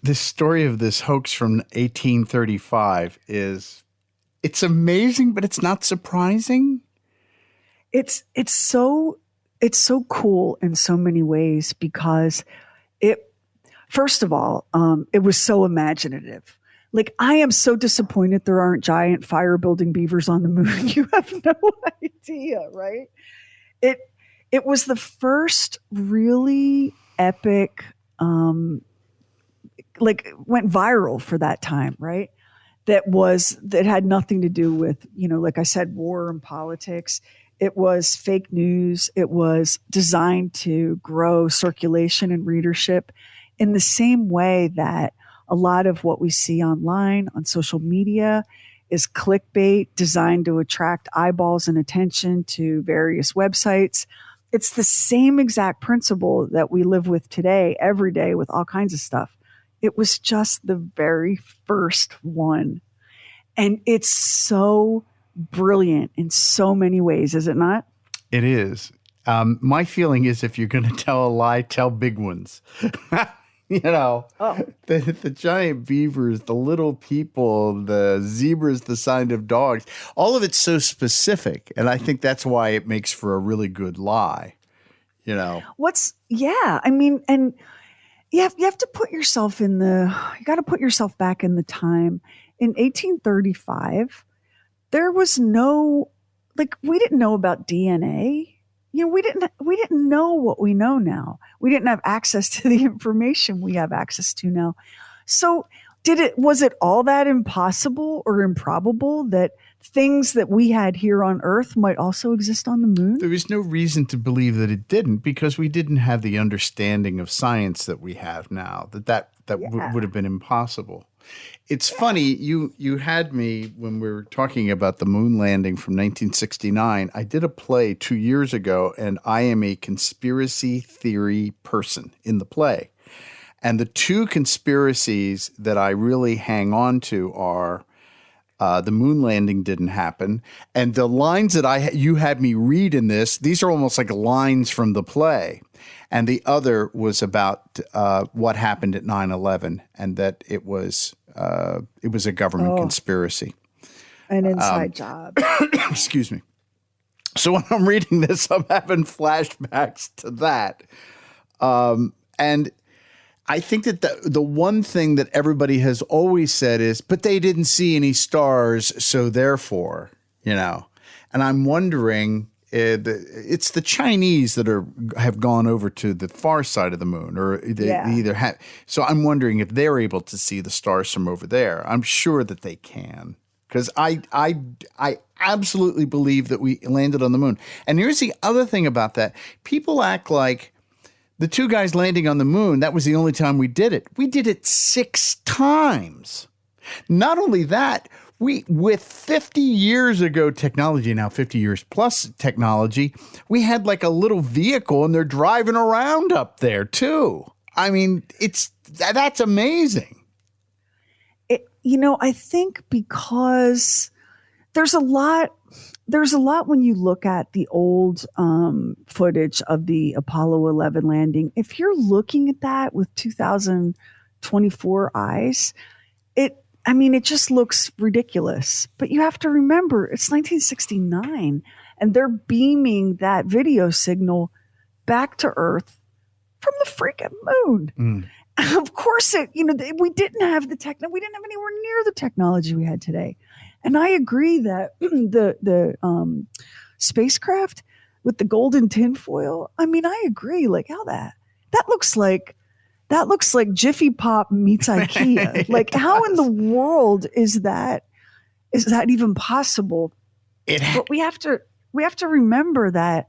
this story of this hoax from 1835 it's amazing, but it's not surprising. It's so cool in so many ways because first of all, it was so imaginative. Like, I am so disappointed there aren't giant fire-building beavers on the moon. You have no idea, right? It was the first really epic, went viral for that time, right? That had nothing to do with, like I said, war and politics. It was fake news. It was designed to grow circulation and readership in the same way that a lot of what we see online on social media is clickbait designed to attract eyeballs and attention to various websites. It's the same exact principle that we live with today, every day, with all kinds of stuff. It was just the very first one. And it's so brilliant in so many ways, is it not? It is. My feeling is if you're going to tell a lie, tell big ones. The giant beavers, the little people, the zebras, the sign of dogs, all of it's so specific. And I think that's why it makes for a really good lie, And you have to put yourself you got to put yourself back in the time. In 1835, there was we didn't know about DNA. We didn't know what we know now. We didn't have access to the information we have access to now. So was it all that impossible or improbable that things that we had here on Earth might also exist on the moon? There was no reason to believe that it didn't because we didn't have the understanding of science that we have now, that would have been impossible. It's funny, you had me when we were talking about the moon landing from 1969. I did a play 2 years ago, and I am a conspiracy theory person in the play. And the two conspiracies that I really hang on to are the moon landing didn't happen. And the lines that you had me read in this, these are almost like lines from the play. And the other was about what happened at 9/11 and that it was a government conspiracy. An inside job. Excuse me. So when I'm reading this, I'm having flashbacks to that. And I think that the one thing that everybody has always said is, but they didn't see any stars, so therefore, And I'm wondering, it's the Chinese that have gone over to the far side of the moon, or they either have. So I'm wondering if they're able to see the stars from over there. I'm sure that they can, because I absolutely believe that we landed on the moon. And here's the other thing about that: people act like the two guys landing on the moon, that was the only time we did it. We did it 6 times. Not only that, with 50 years ago technology, now 50 years plus technology, we had like a little vehicle and they're driving around up there too. I mean, that's amazing. I think because there's a lot when you look at the old footage of the Apollo 11 landing. If you're looking at that with 2024 eyes, it just looks ridiculous. But you have to remember, it's 1969, and they're beaming that video signal back to Earth from the freaking moon. Of course, we didn't have we didn't have anywhere near the technology we had today. And I agree that the spacecraft with the golden tinfoil, I agree, like how that looks like Jiffy Pop meets IKEA. Like how in the world is that even possible? But we have to remember that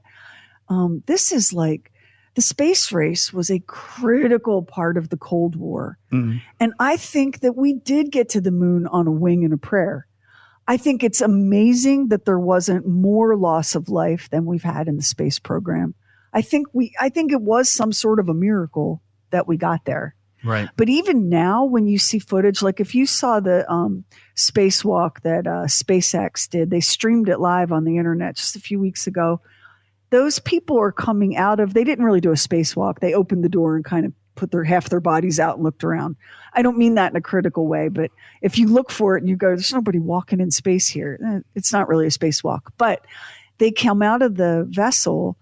this is like the space race was a critical part of the Cold War. Mm-hmm. And I think that we did get to the moon on a wing and a prayer. I think it's amazing that there wasn't more loss of life than we've had in the space program. I think it was some sort of a miracle that we got there. Right. But even now, when you see footage, like if you saw the spacewalk that SpaceX did, they streamed it live on the internet just a few weeks ago. Those people are coming out of, they didn't really do a spacewalk. They opened the door and kind of put half their bodies out and looked around. I don't mean that in a critical way, but if you look for it and you go, there's nobody walking in space here, it's not really a spacewalk. But they come out of the vessel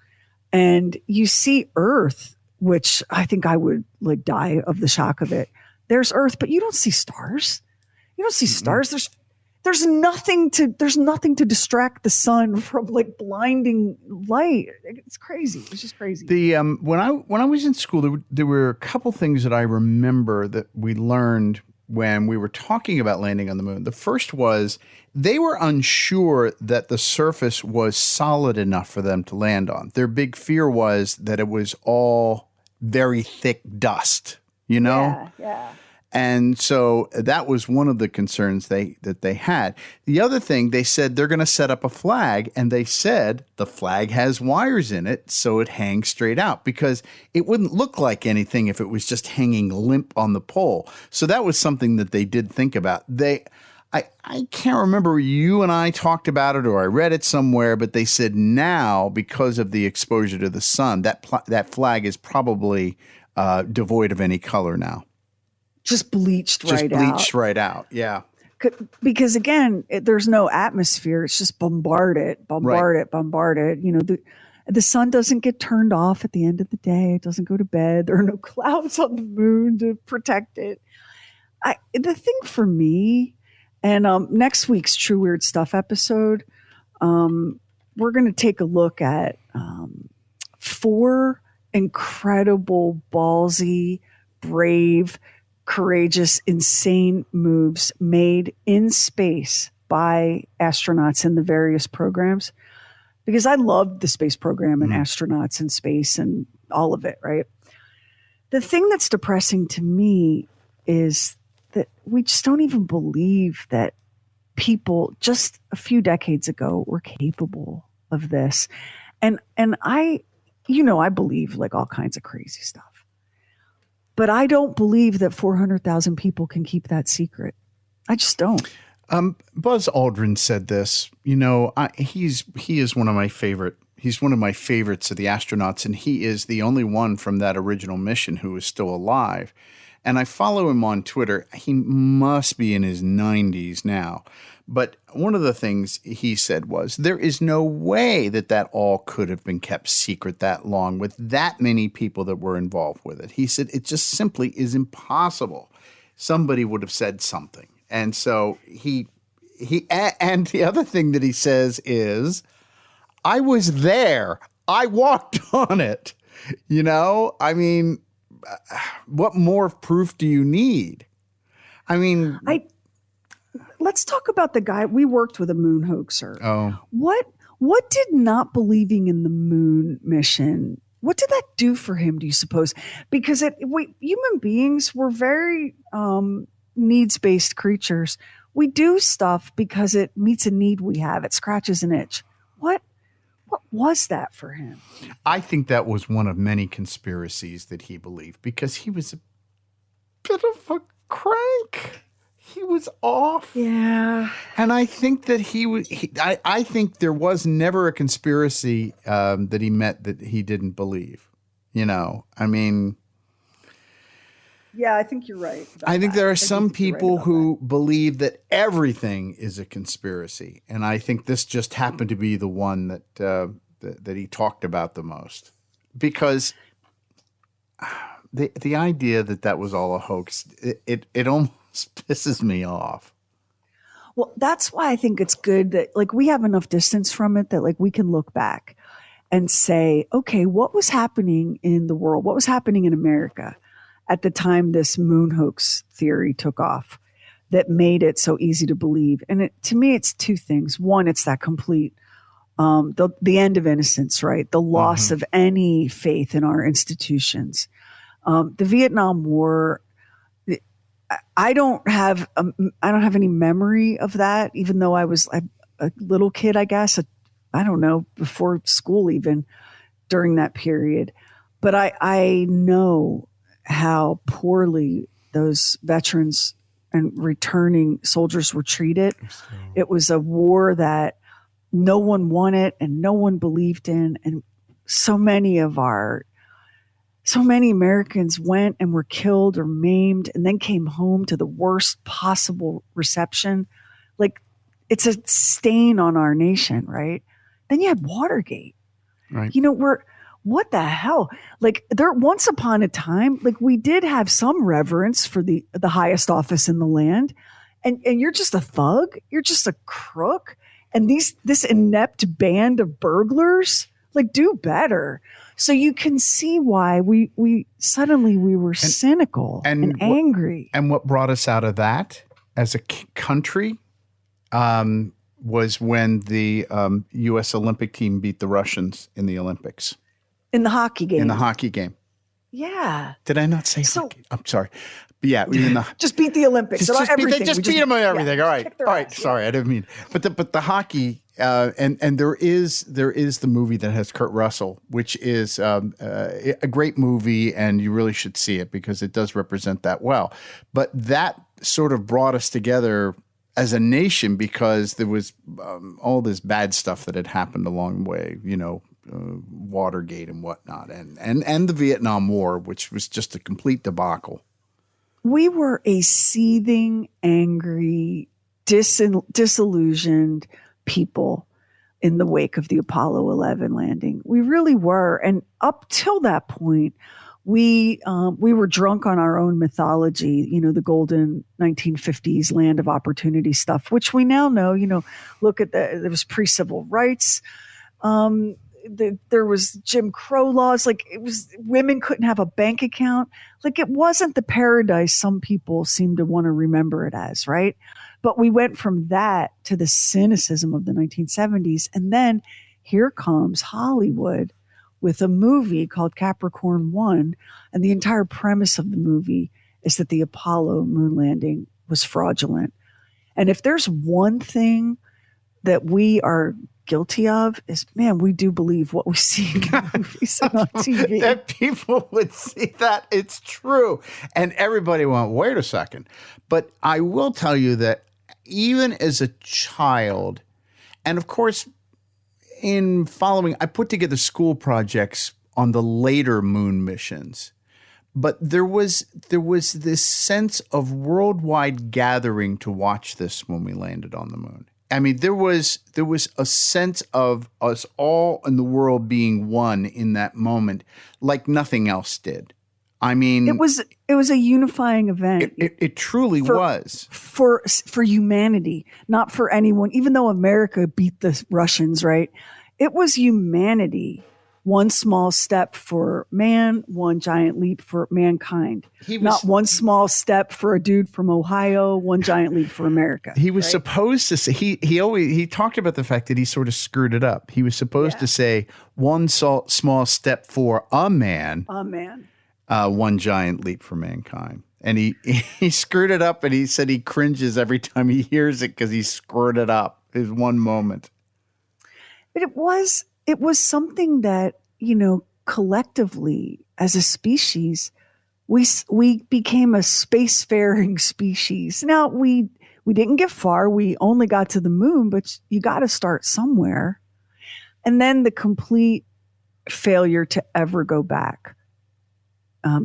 and you see Earth, which I think I would like die of the shock of it. There's Earth, but you don't see stars. You don't see stars. There's nothing to distract the sun from like blinding light. It's crazy. It's just crazy. When I was in school, there were a couple things that I remember that we learned when we were talking about landing on the moon. The first was they were unsure that the surface was solid enough for them to land on. Their big fear was that it was all very thick dust, Yeah. And so that was one of the concerns that they had. The other thing, they said they're going to set up a flag, and they said the flag has wires in it so it hangs straight out, because it wouldn't look like anything if it was just hanging limp on the pole. So that was something that they did think about. I can't remember, you and I talked about it or I read it somewhere, but they said now, because of the exposure to the sun, that flag is probably devoid of any color now. Just bleached right out. Yeah. Because again, there's no atmosphere. It's just bombarded. The sun doesn't get turned off at the end of the day. It doesn't go to bed. There are no clouds on the moon to protect it. The thing for me, and next week's True Weird Stuff episode, we're going to take a look at 4 incredible, ballsy, brave, courageous, insane moves made in space by astronauts in the various programs, because I loved the space program and astronauts in space and all of it, right? The thing that's depressing to me is that we just don't even believe that people just a few decades ago were capable of this. And I believe like all kinds of crazy stuff. But I don't believe that 400,000 people can keep that secret. I just don't. Buzz Aldrin said this. He is one of my favorite. He's one of my favorites of the astronauts, and he is the only one from that original mission who is still alive. and I follow him on Twitter. He must be in his 90s now. But one of the things he said was, there is no way that all could have been kept secret that long with that many people that were involved with it. He said it just simply is impossible. Somebody would have said something. And so and the other thing that he says is, I was there. I walked on it. You know, I mean, what more proof do you need? I mean, let's talk about the guy. We worked with a moon hoaxer. Oh. What did not believing in the moon mission, what did that do for him, do you suppose? Because human beings, we're very needs-based creatures. We do stuff because it meets a need we have. It scratches an itch. What was that for him? I think that was one of many conspiracies that he believed, because he was a bit of a crank. He was off. Yeah. And I think that I think there was never a conspiracy that he met that he didn't believe. You know, I mean. Yeah, I think you're right. I think there are some people who believe that everything is a conspiracy. And I think this just happened to be the one that he talked about the most. Because the idea that was all a hoax, it almost pisses me off. Well, that's why I think it's good that we have enough distance from it that we can look back and say, okay, what was happening in the world? What was happening in America at the time this moon hoax theory took off that made it so easy to believe? And to me, it's two things. One, it's that complete, the end of innocence, right? The loss of any faith in our institutions. The Vietnam War, I don't have any memory of that, even though I was a little kid, I guess. I don't know, before school even, during that period. But I know how poorly those veterans and returning soldiers were treated. It was a war that no one wanted and no one believed in. And so many Americans went and were killed or maimed and then came home to the worst possible reception. It's a stain on our nation, right? Then you had Watergate. Right. You know, what the hell? Once upon a time, we did have some reverence for the highest office in the land. And you're just a thug. You're just a crook. And this inept band of burglars, do better. So you can see why we were cynical and angry. And what brought us out of that as a country was when the U.S. Olympic team beat the Russians in the Olympics. In the hockey game. Yeah. Did I not say hockey? I'm sorry. But yeah, just beat the Olympics. Just beat them on everything. All right. All right. Sorry, I didn't mean. But the hockey. And there is the movie that has Kurt Russell, which is a great movie, and you really should see it because it does represent that well. But that sort of brought us together as a nation because there was all this bad stuff that had happened along the way, Watergate and whatnot, and the Vietnam War, which was just a complete debacle. We were a seething, angry, disillusioned people in the wake of the Apollo 11 landing. We really were. And up till that point, we were drunk on our own mythology, the golden 1950s land of opportunity stuff, which we now know, look at there was pre-civil rights. There was Jim Crow laws. Women couldn't have a bank account. It wasn't the paradise some people seem to want to remember it as, right? But we went from that to the cynicism of the 1970s. And then here comes Hollywood with a movie called Capricorn 1. And the entire premise of the movie is that the Apollo moon landing was fraudulent. And if there's one thing that we are guilty of is, man, we do believe what we see in movies and on TV. That people would see that. It's true. And everybody went, wait a second. But I will tell you that even as a child, and of course, I put together school projects on the later moon missions. But there was this sense of worldwide gathering to watch this when we landed on the moon. I mean, there was a sense of us all in the world being one in that moment, like nothing else did. I mean, it was a unifying event. It truly was for humanity, not for anyone. Even though America beat the Russians, right? It was humanity. One small step for man, one giant leap for mankind. Not one small step for a dude from Ohio, one giant leap for America. He was supposed to say, he talked about the fact that he sort of screwed it up. He was supposed to say one small step for a man. One giant leap for mankind. And he screwed it up, and he said he cringes every time he hears it because he screwed it up. There's one moment. But it was something that, collectively as a species, we became a spacefaring species. Now, we didn't get far. We only got to the moon, but you got to start somewhere. And then the complete failure to ever go back.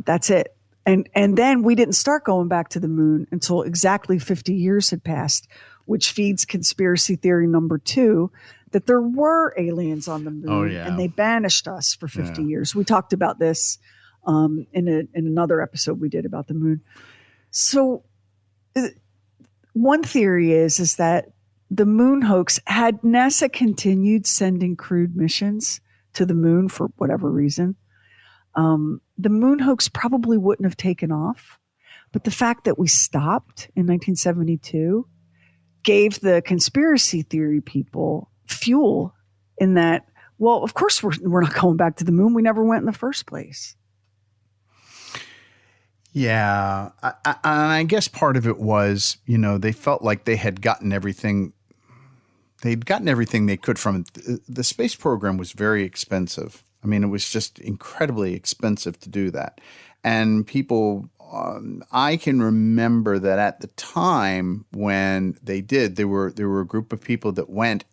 That's it. And then we didn't start going back to the moon until exactly 50 years had passed, which feeds conspiracy theory number 2, that there were aliens on the moon and they banished us for 50 years. We talked about this in another episode we did about the moon. So one theory is that the moon hoax, had NASA continued sending crewed missions to the moon for whatever reason, the moon hoax probably wouldn't have taken off. But the fact that we stopped in 1972 gave the conspiracy theory people fuel in that, well, of course we're not going back to the moon. We never went in the first place. Yeah. I guess part of it was, they felt like they had gotten everything. They'd gotten everything they could from it. The space program was very expensive. I mean, it was just incredibly expensive to do that. And people, I can remember that at the time when they did, there were a group of people that went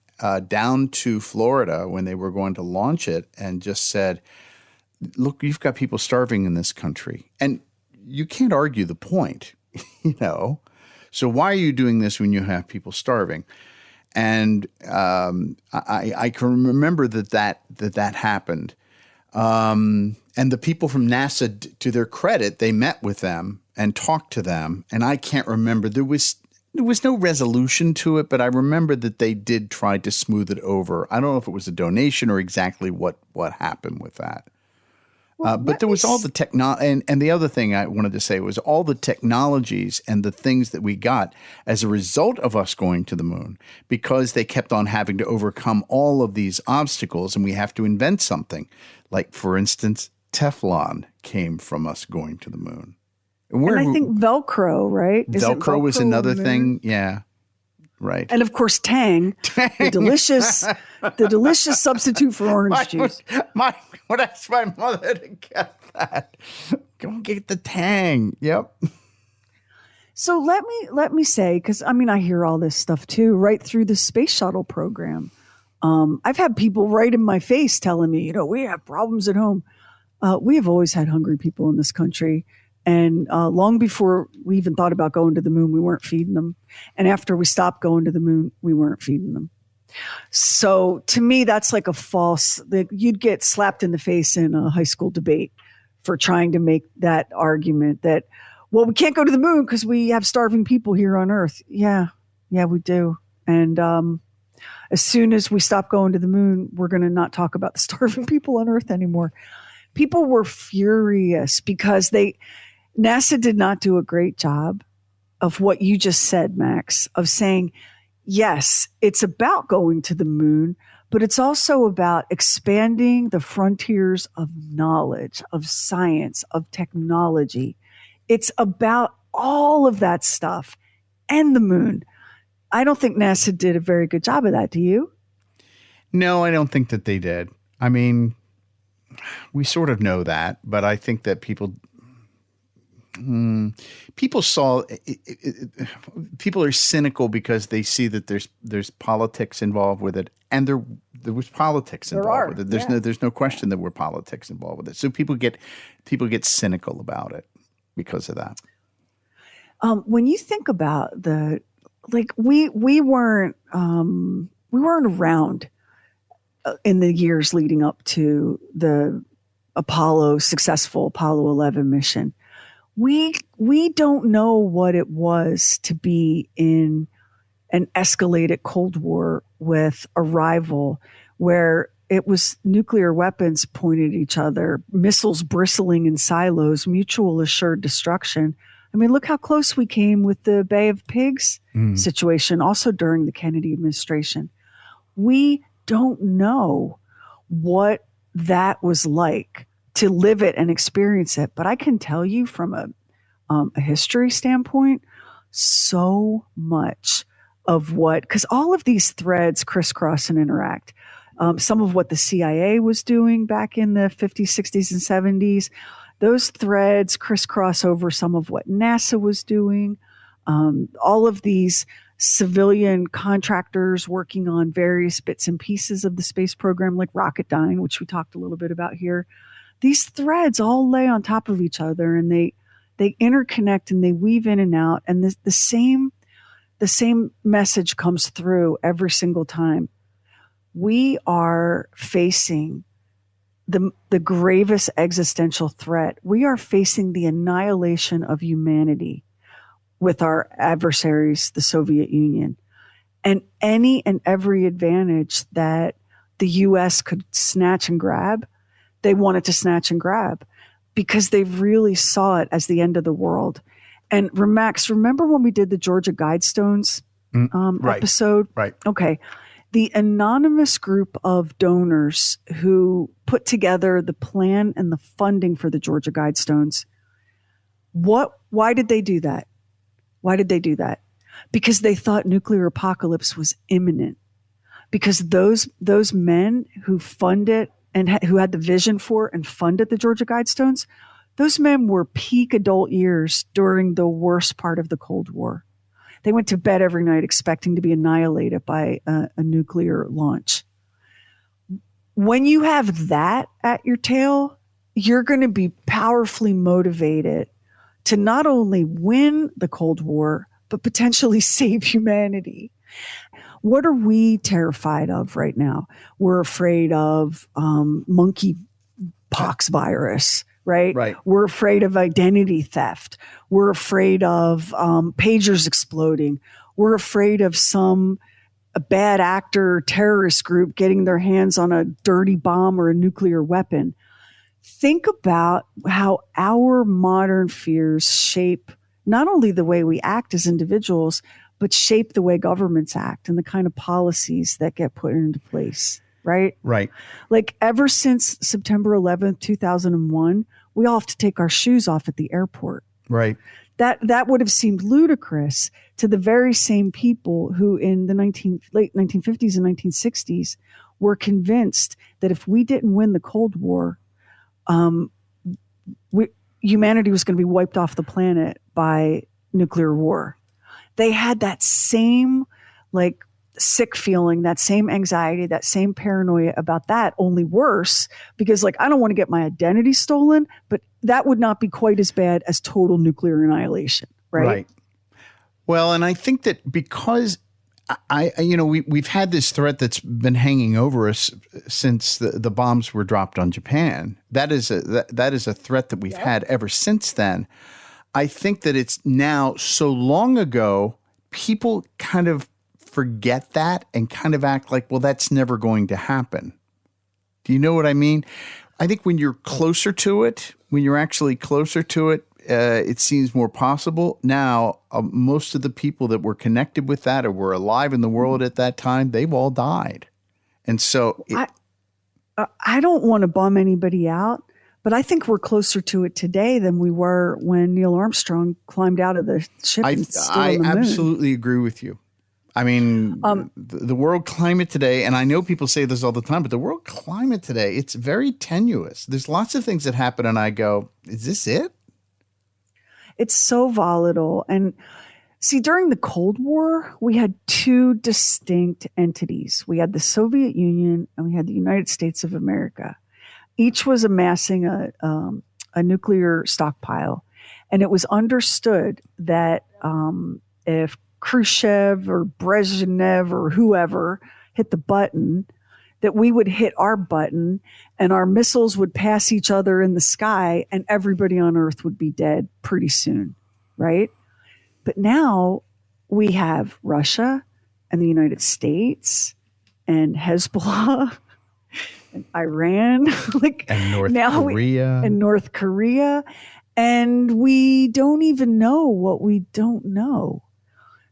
down to Florida when they were going to launch it and just said, look, you've got people starving in this country. And you can't argue the point, So why are you doing this when you have people starving? And I can remember that happened. And the people from NASA, to their credit, they met with them and talked to them. And I can't remember. There was no resolution to it, but I remember that they did try to smooth it over. I don't know if it was a donation or exactly what happened with that. But there was all the technology. And the other thing I wanted to say was all the technologies and the things that we got as a result of us going to the moon, because they kept on having to overcome all of these obstacles, and we have to invent something. Like, for instance, Teflon came from us going to the moon. And I think Velcro, right? Velcro was another thing. Yeah. Right. And of course, Tang, the delicious substitute for orange juice. I would ask my mother to get that. Go get the Tang. Yep. So let me say, because I hear all this stuff too, right through the space shuttle program. I've had people right in my face telling me, we have problems at home. We have always had hungry people in this country. And long before we even thought about going to the moon, we weren't feeding them. And after we stopped going to the moon, we weren't feeding them. So to me, that's like a false, you'd get slapped in the face in a high school debate for trying to make that argument that, well, we can't go to the moon because we have starving people here on Earth. Yeah, we do. And as soon as we stop going to the moon, we're going to not talk about the starving people on Earth anymore. People were furious because NASA did not do a great job of what you just said, Max, of saying, yes, it's about going to the moon, but it's also about expanding the frontiers of knowledge, of science, of technology. It's about all of that stuff and the moon. I don't think NASA did a very good job of that. Do you? No, I don't think that they did. I mean, we sort of know that, but I think that people, People people are cynical because they see that there's politics involved with it, and there was politics involved with it. There's no question there were politics involved with it. So people get cynical about it because of that. When you think about we weren't around in the years leading up to the successful Apollo 11 mission. We don't know what it was to be in an escalated Cold War with a rival where it was nuclear weapons pointed at each other, missiles bristling in silos, mutual assured destruction. I mean, look how close we came with the Bay of Pigs situation, also during the Kennedy administration. We don't know what that was like to live it and experience it. But I can tell you from a history standpoint, so much of because all of these threads crisscross and interact. Some of what the CIA was doing back in the 50s, 60s, and 70s, those threads crisscross over some of what NASA was doing. All of these civilian contractors working on various bits and pieces of the space program, like Rocketdyne, which we talked a little bit about here. These threads all lay on top of each other, and they interconnect and they weave in and out. And the same message comes through every single time. We are facing the gravest existential threat. We are facing the annihilation of humanity with our adversaries, the Soviet Union. And any and every advantage that the U.S. could snatch and grab, they wanted to snatch and grab because they really saw it as the end of the world. And Max, remember when we did the Georgia Guidestones episode? Right. Okay. The anonymous group of donors who put together the plan and the funding for the Georgia Guidestones, why did they do that? Why did they do that? Because they thought nuclear apocalypse was imminent. Because those men who funded and who had the vision for and funded the Georgia Guidestones, those men were peak adult years during the worst part of the Cold War. They went to bed every night expecting to be annihilated by a nuclear launch. When you have that at your tail, you're going to be powerfully motivated to not only win the Cold War, but potentially save humanity. What are we terrified of right now? We're afraid of monkeypox virus, right? Right. We're afraid of identity theft. We're afraid of pagers exploding. We're afraid of a bad actor terrorist group getting their hands on a dirty bomb or a nuclear weapon. Think about how our modern fears shape not only the way we act as individuals, but shape the way governments act and the kind of policies that get put into place, right? Right. Like ever since September 11th, 2001, we all have to take our shoes off at the airport. Right. That would have seemed ludicrous to the very same people who in the late 1950s and 1960s were convinced that if we didn't win the Cold War, humanity was going to be wiped off the planet by nuclear war. They had that same sick feeling, that same anxiety, that same paranoia about that, only worse because I don't want to get my identity stolen, but that would not be quite as bad as total nuclear annihilation, right? Right. Well, and I think that because we've had this threat that's been hanging over us since the bombs were dropped on Japan. That is a threat that we've had ever since then. I think that it's now so long ago, people kind of forget that and kind of act like, well, that's never going to happen. Do you know what I mean? I think when you're closer to it, when you're actually closer to it, it seems more possible. Now, most of the people that were connected with that or were alive in the world at that time, they've all died. And so I don't want to bum anybody out, but I think we're closer to it today than we were when Neil Armstrong climbed out of the ship and stood on the moon. I absolutely agree with you. I mean, the world climate today, and I know people say this all the time, but the world climate today, it's very tenuous. There's lots of things that happen, and I go, is this it? It's so volatile. And see, during the Cold War, we had two distinct entities. We had the Soviet Union and we had the United States of America. Each was amassing a nuclear stockpile. And it was understood that if Khrushchev or Brezhnev or whoever hit the button, that we would hit our button and our missiles would pass each other in the sky and everybody on Earth would be dead pretty soon, right? But now we have Russia and the United States and Hezbollah and Iran, and North Korea. And we don't even know what we don't know.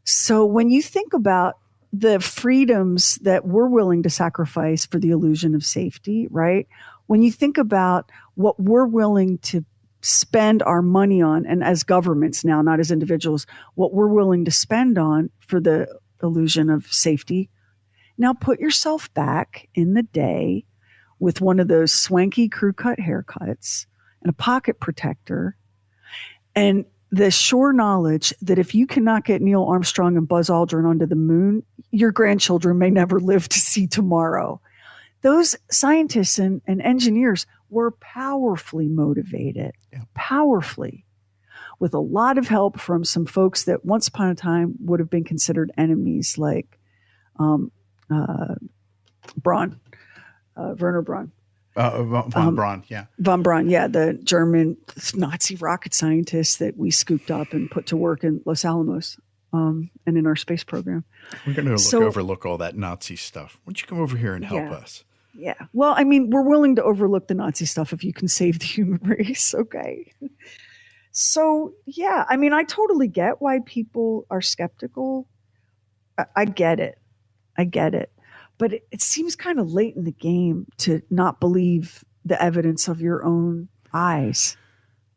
So when you think about the freedoms that we're willing to sacrifice for the illusion of safety, right? When you think about what we're willing to spend our money on, and as governments now, not as individuals, what we're willing to spend on for the illusion of safety. Now put yourself back in the day with one of those swanky crew cut haircuts and a pocket protector and the sure knowledge that if you cannot get Neil Armstrong and Buzz Aldrin onto the moon, your grandchildren may never live to see tomorrow. Those scientists and engineers were powerfully motivated, powerfully, with a lot of help from some folks that once upon a time would have been considered enemies, like Braun, Werner Braun. Von Braun, yeah. Von Braun, yeah, the German Nazi rocket scientist that we scooped up and put to work in Los Alamos and in our space program. We're going to overlook all that Nazi stuff. Why don't you come over here and help us? Yeah. Well, I mean, we're willing to overlook the Nazi stuff if you can save the human race, okay? So, yeah, I mean, I totally get why people are skeptical. I get it. But it seems kind of late in the game to not believe the evidence of your own eyes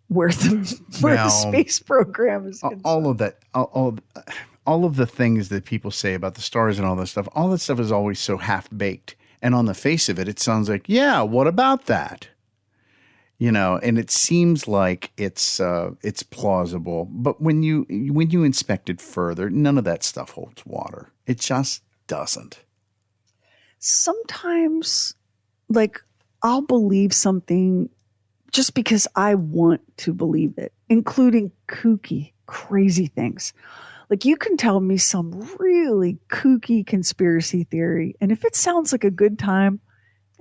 where the space program is concerned. All of that, all of the things that people say about the stars and all that stuff, all that stuff is always so half-baked. And on the face of it, it sounds like, yeah, what about that? You know, and it seems like it's plausible. But when you inspect it further, none of that stuff holds water. It just doesn't. Sometimes, like, I'll believe something just because I want to believe it, including kooky, crazy things. Like, you can tell me some really kooky conspiracy theory, and if it sounds like a good time,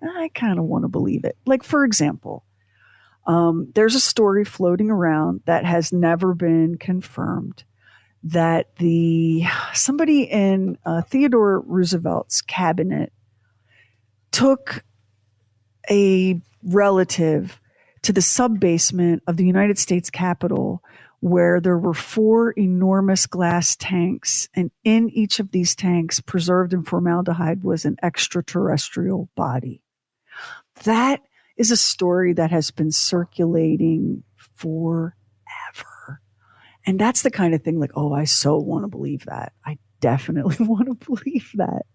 I kind of want to believe it. Like, for example, there's a story floating around that has never been confirmed that somebody in Theodore Roosevelt's cabinet took a relative to the sub-basement of the United States Capitol where there were 4 enormous glass tanks, and in each of these tanks, preserved in formaldehyde, was an extraterrestrial body. That is a story that has been circulating forever. And that's the kind of thing like, oh, I so want to believe that. I definitely want to believe that.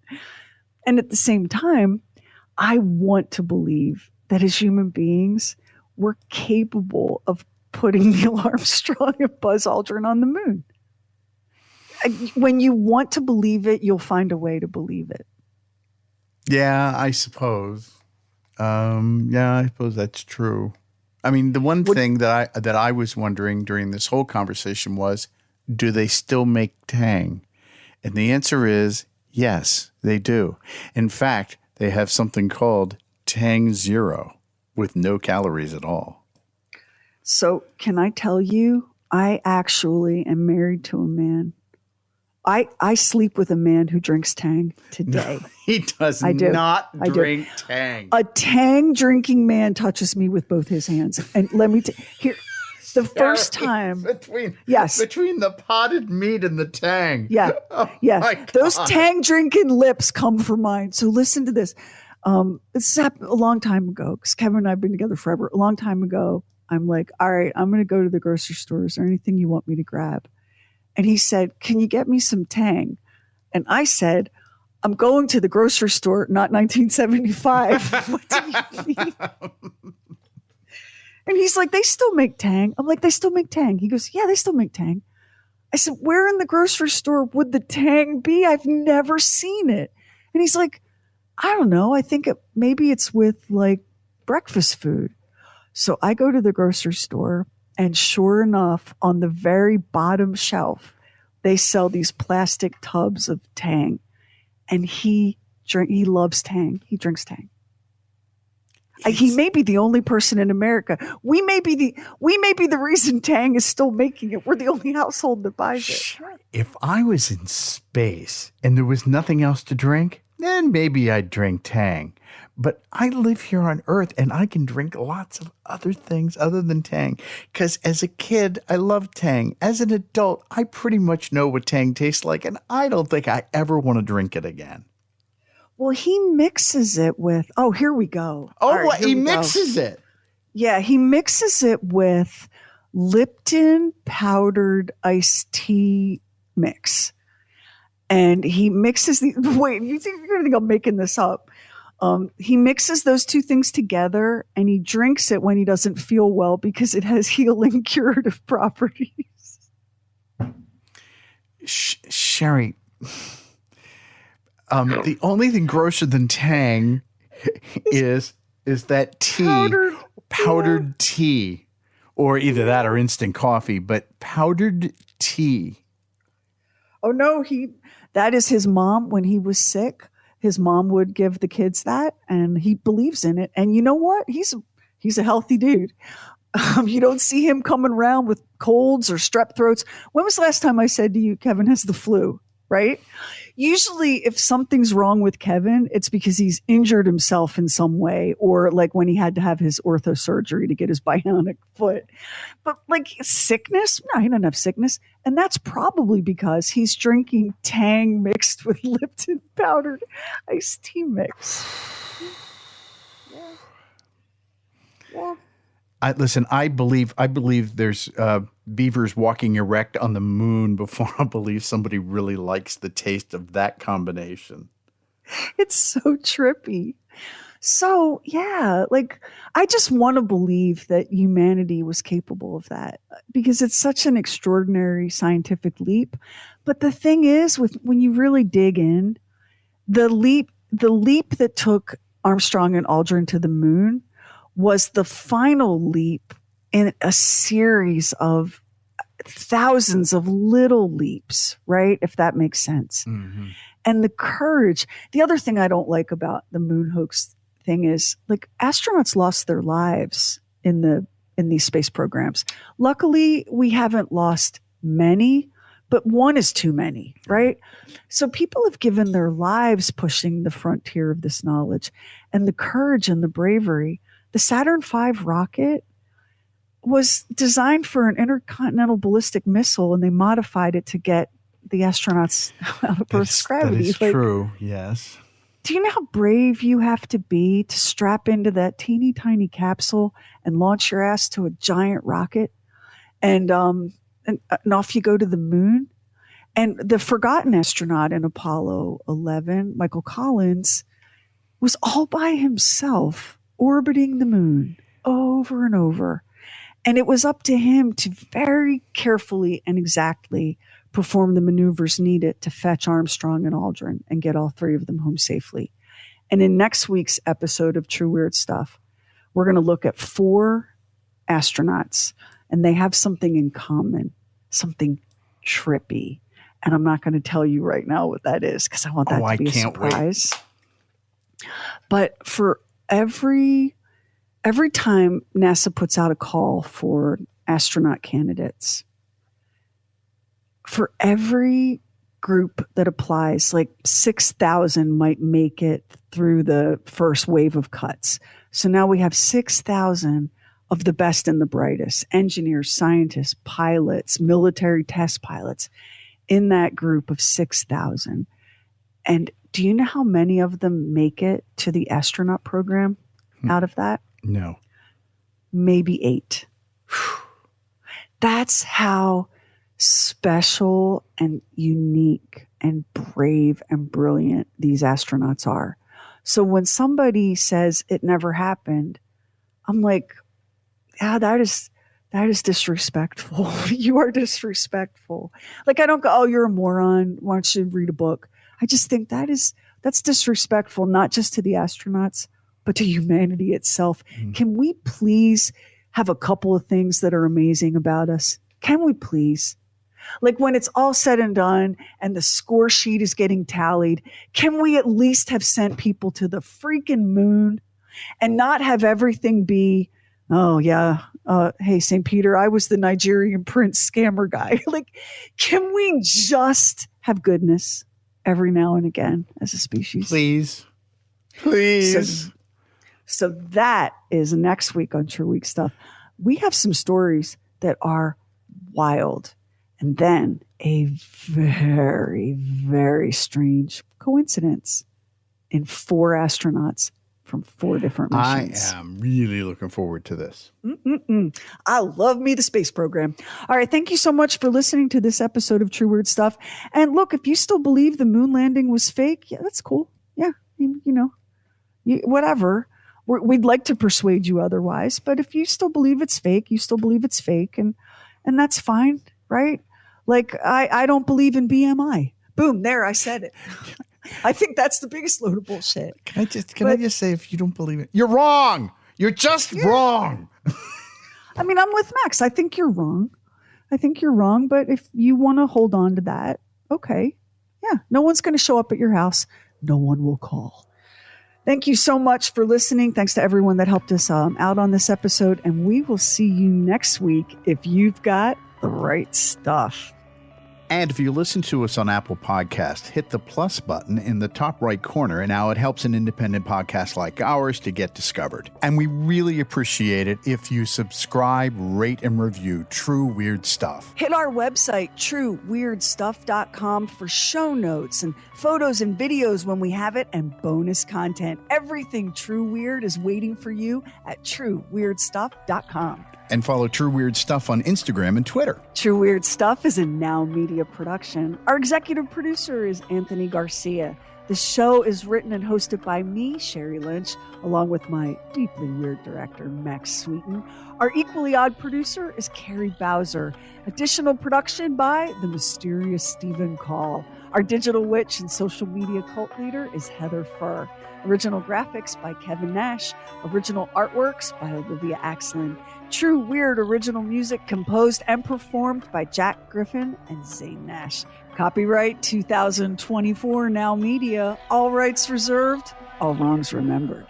And at the same time, I want to believe that as human beings, we're capable of putting Neil Armstrong and Buzz Aldrin on the moon. When you want to believe it, you'll find a way to believe it. Yeah, I suppose. I suppose that's true. I mean, the one thing that I was wondering during this whole conversation was, do they still make Tang? And the answer is yes, they do. In fact, they have something called Tang Zero with no calories at all. So can I tell you, I actually am married to a man. I sleep with a man who drinks Tang today. No, he does not drink Tang. A Tang drinking man touches me with both his hands. And let me here. The first time between the potted meat and the Tang. Yeah. Oh, yeah. Those Tang drinking lips come from mine. So listen to this. This happened a long time ago because Kevin and I have been together forever. A long time ago, I'm like, all right, I'm going to go to the grocery store. Is there anything you want me to grab? And he said, can you get me some Tang? And I said, I'm going to the grocery store, not 1975. What do you mean? And he's like, they still make Tang. I'm like, they still make Tang. He goes, yeah, they still make Tang. I said, where in the grocery store would the Tang be? I've never seen it. And he's like, I don't know. I think maybe it's with like breakfast food. So I go to the grocery store, and sure enough, on the very bottom shelf, they sell these plastic tubs of Tang. And he loves Tang. He drinks Tang. He may be the only person in America. We may be the reason Tang is still making it. We're the only household that buys it. If I was in space and there was nothing else to drink, then maybe I'd drink Tang. But I live here on Earth, and I can drink lots of other things other than Tang. Because as a kid, I loved Tang. As an adult, I pretty much know what Tang tastes like, and I don't think I ever want to drink it again. Well, he mixes it with, here we go. He mixes it. Yeah, he mixes it with Lipton powdered iced tea mix. And he mixes wait, you're going to think I'm making this up. He mixes those two things together, and he drinks it when he doesn't feel well because it has healing curative properties. Sherry, the only thing grosser than Tang is that tea, powdered tea, or either that or instant coffee, but powdered tea. Oh no, that is his mom. When he was sick, his mom would give the kids that, and he believes in it. And you know what? He's a healthy dude. You don't see him coming around with colds or strep throats. When was the last time I said to you, Kevin has the flu, right? Usually if something's wrong with Kevin, it's because he's injured himself in some way, or like when he had to have his ortho surgery to get his bionic foot. But like sickness, no, he doesn't have sickness. And that's probably because he's drinking Tang mixed with Lipton powdered iced tea mix. Yeah. I believe there's beavers walking erect on the moon before I believe somebody really likes the taste of that combination. It's so trippy. So, yeah, like I just want to believe that humanity was capable of that because it's such an extraordinary scientific leap. But the thing is, when you really dig in, the leap that took Armstrong and Aldrin to the moon was the final leap in a series of thousands of little leaps, right? If that makes sense. Mm-hmm. And the courage. The other thing I don't like about the moon hoax thing is like astronauts lost their lives in these space programs. Luckily, we haven't lost many, but one is too many, right? So people have given their lives pushing the frontier of this knowledge, and the courage and the bravery. The Saturn V rocket was designed for an intercontinental ballistic missile, and they modified it to get the astronauts out of Earth's gravity. That is true, yes. Do you know how brave you have to be to strap into that teeny tiny capsule and launch your ass to a giant rocket? And off you go to the moon? And the forgotten astronaut in Apollo 11, Michael Collins, was all by himself orbiting the moon over and over. And it was up to him to very carefully and exactly perform the maneuvers needed to fetch Armstrong and Aldrin and get all three of them home safely. And in next week's episode of True Weird Stuff, we're going to look at 4 astronauts, and they have something in common, something trippy. And I'm not going to tell you right now what that is because I want that to be a surprise. Wait. But for every time NASA puts out a call for astronaut candidates, for every group that applies, like 6,000 might make it through the first wave of cuts. So now we have 6,000 of the best and the brightest, engineers, scientists, pilots, military test pilots in that group of 6,000. And do you know how many of them make it to the astronaut program out of that? No. Maybe 8. That's how special and unique and brave and brilliant these astronauts are. So when somebody says it never happened, I'm like, yeah, that is disrespectful. You are disrespectful. Like, I don't go, oh, you're a moron. Why don't you read a book? I just think that's disrespectful, not just to the astronauts, but to humanity itself. Can we please have a couple of things that are amazing about us? Can we please? Like, when it's all said and done and the score sheet is getting tallied, can we at least have sent people to the freaking moon and not have everything be, oh yeah, hey, St. Peter, I was the Nigerian prince scammer guy. Like, can we just have goodness every now and again as a species? Please. Please. So that is next week on True Week Stuff. We have some stories that are wild. And then a very, very strange coincidence in 4 astronauts from 4 different missions. I am really looking forward to this. I love me the space program. All right. Thank you so much for listening to this episode of True Weird Stuff. And look, if you still believe the moon landing was fake, yeah, that's cool. Yeah. Whatever. We'd like to persuade you otherwise. But if you still believe it's fake, you still believe it's fake. And that's fine. Right? Like, I don't believe in BMI. Boom. There, I said it. I think that's the biggest load of bullshit. Can I just say, if you don't believe it, you're wrong. You're just wrong. I mean, I'm with Max. I think you're wrong. But if you want to hold on to that, okay. Yeah. No one's going to show up at your house. No one will call. Thank you so much for listening. Thanks to everyone that helped us out on this episode. And we will see you next week if you've got the right stuff. And if you listen to us on Apple Podcasts, hit the plus button in the top right corner, and now it helps an independent podcast like ours to get discovered. And we really appreciate it if you subscribe, rate, and review True Weird Stuff. Hit our website, trueweirdstuff.com, for show notes and photos and videos when we have it, and bonus content. Everything True Weird is waiting for you at trueweirdstuff.com. And follow True Weird Stuff on Instagram and Twitter. True Weird Stuff is a Now Media production. Our executive producer is Anthony Garcia. The show is written and hosted by me, Sherry Lynch, along with my deeply weird director, Max Sweeten. Our equally odd producer is Carrie Bowser. Additional production by the mysterious Stephen Call. Our digital witch and social media cult leader is Heather Furr. Original graphics by Kevin Nash. Original artworks by Olivia Axlin. True Weird original music composed and performed by Jack Griffin and Zane Nash. Copyright 2024 Now Media. All rights reserved. All wrongs remembered.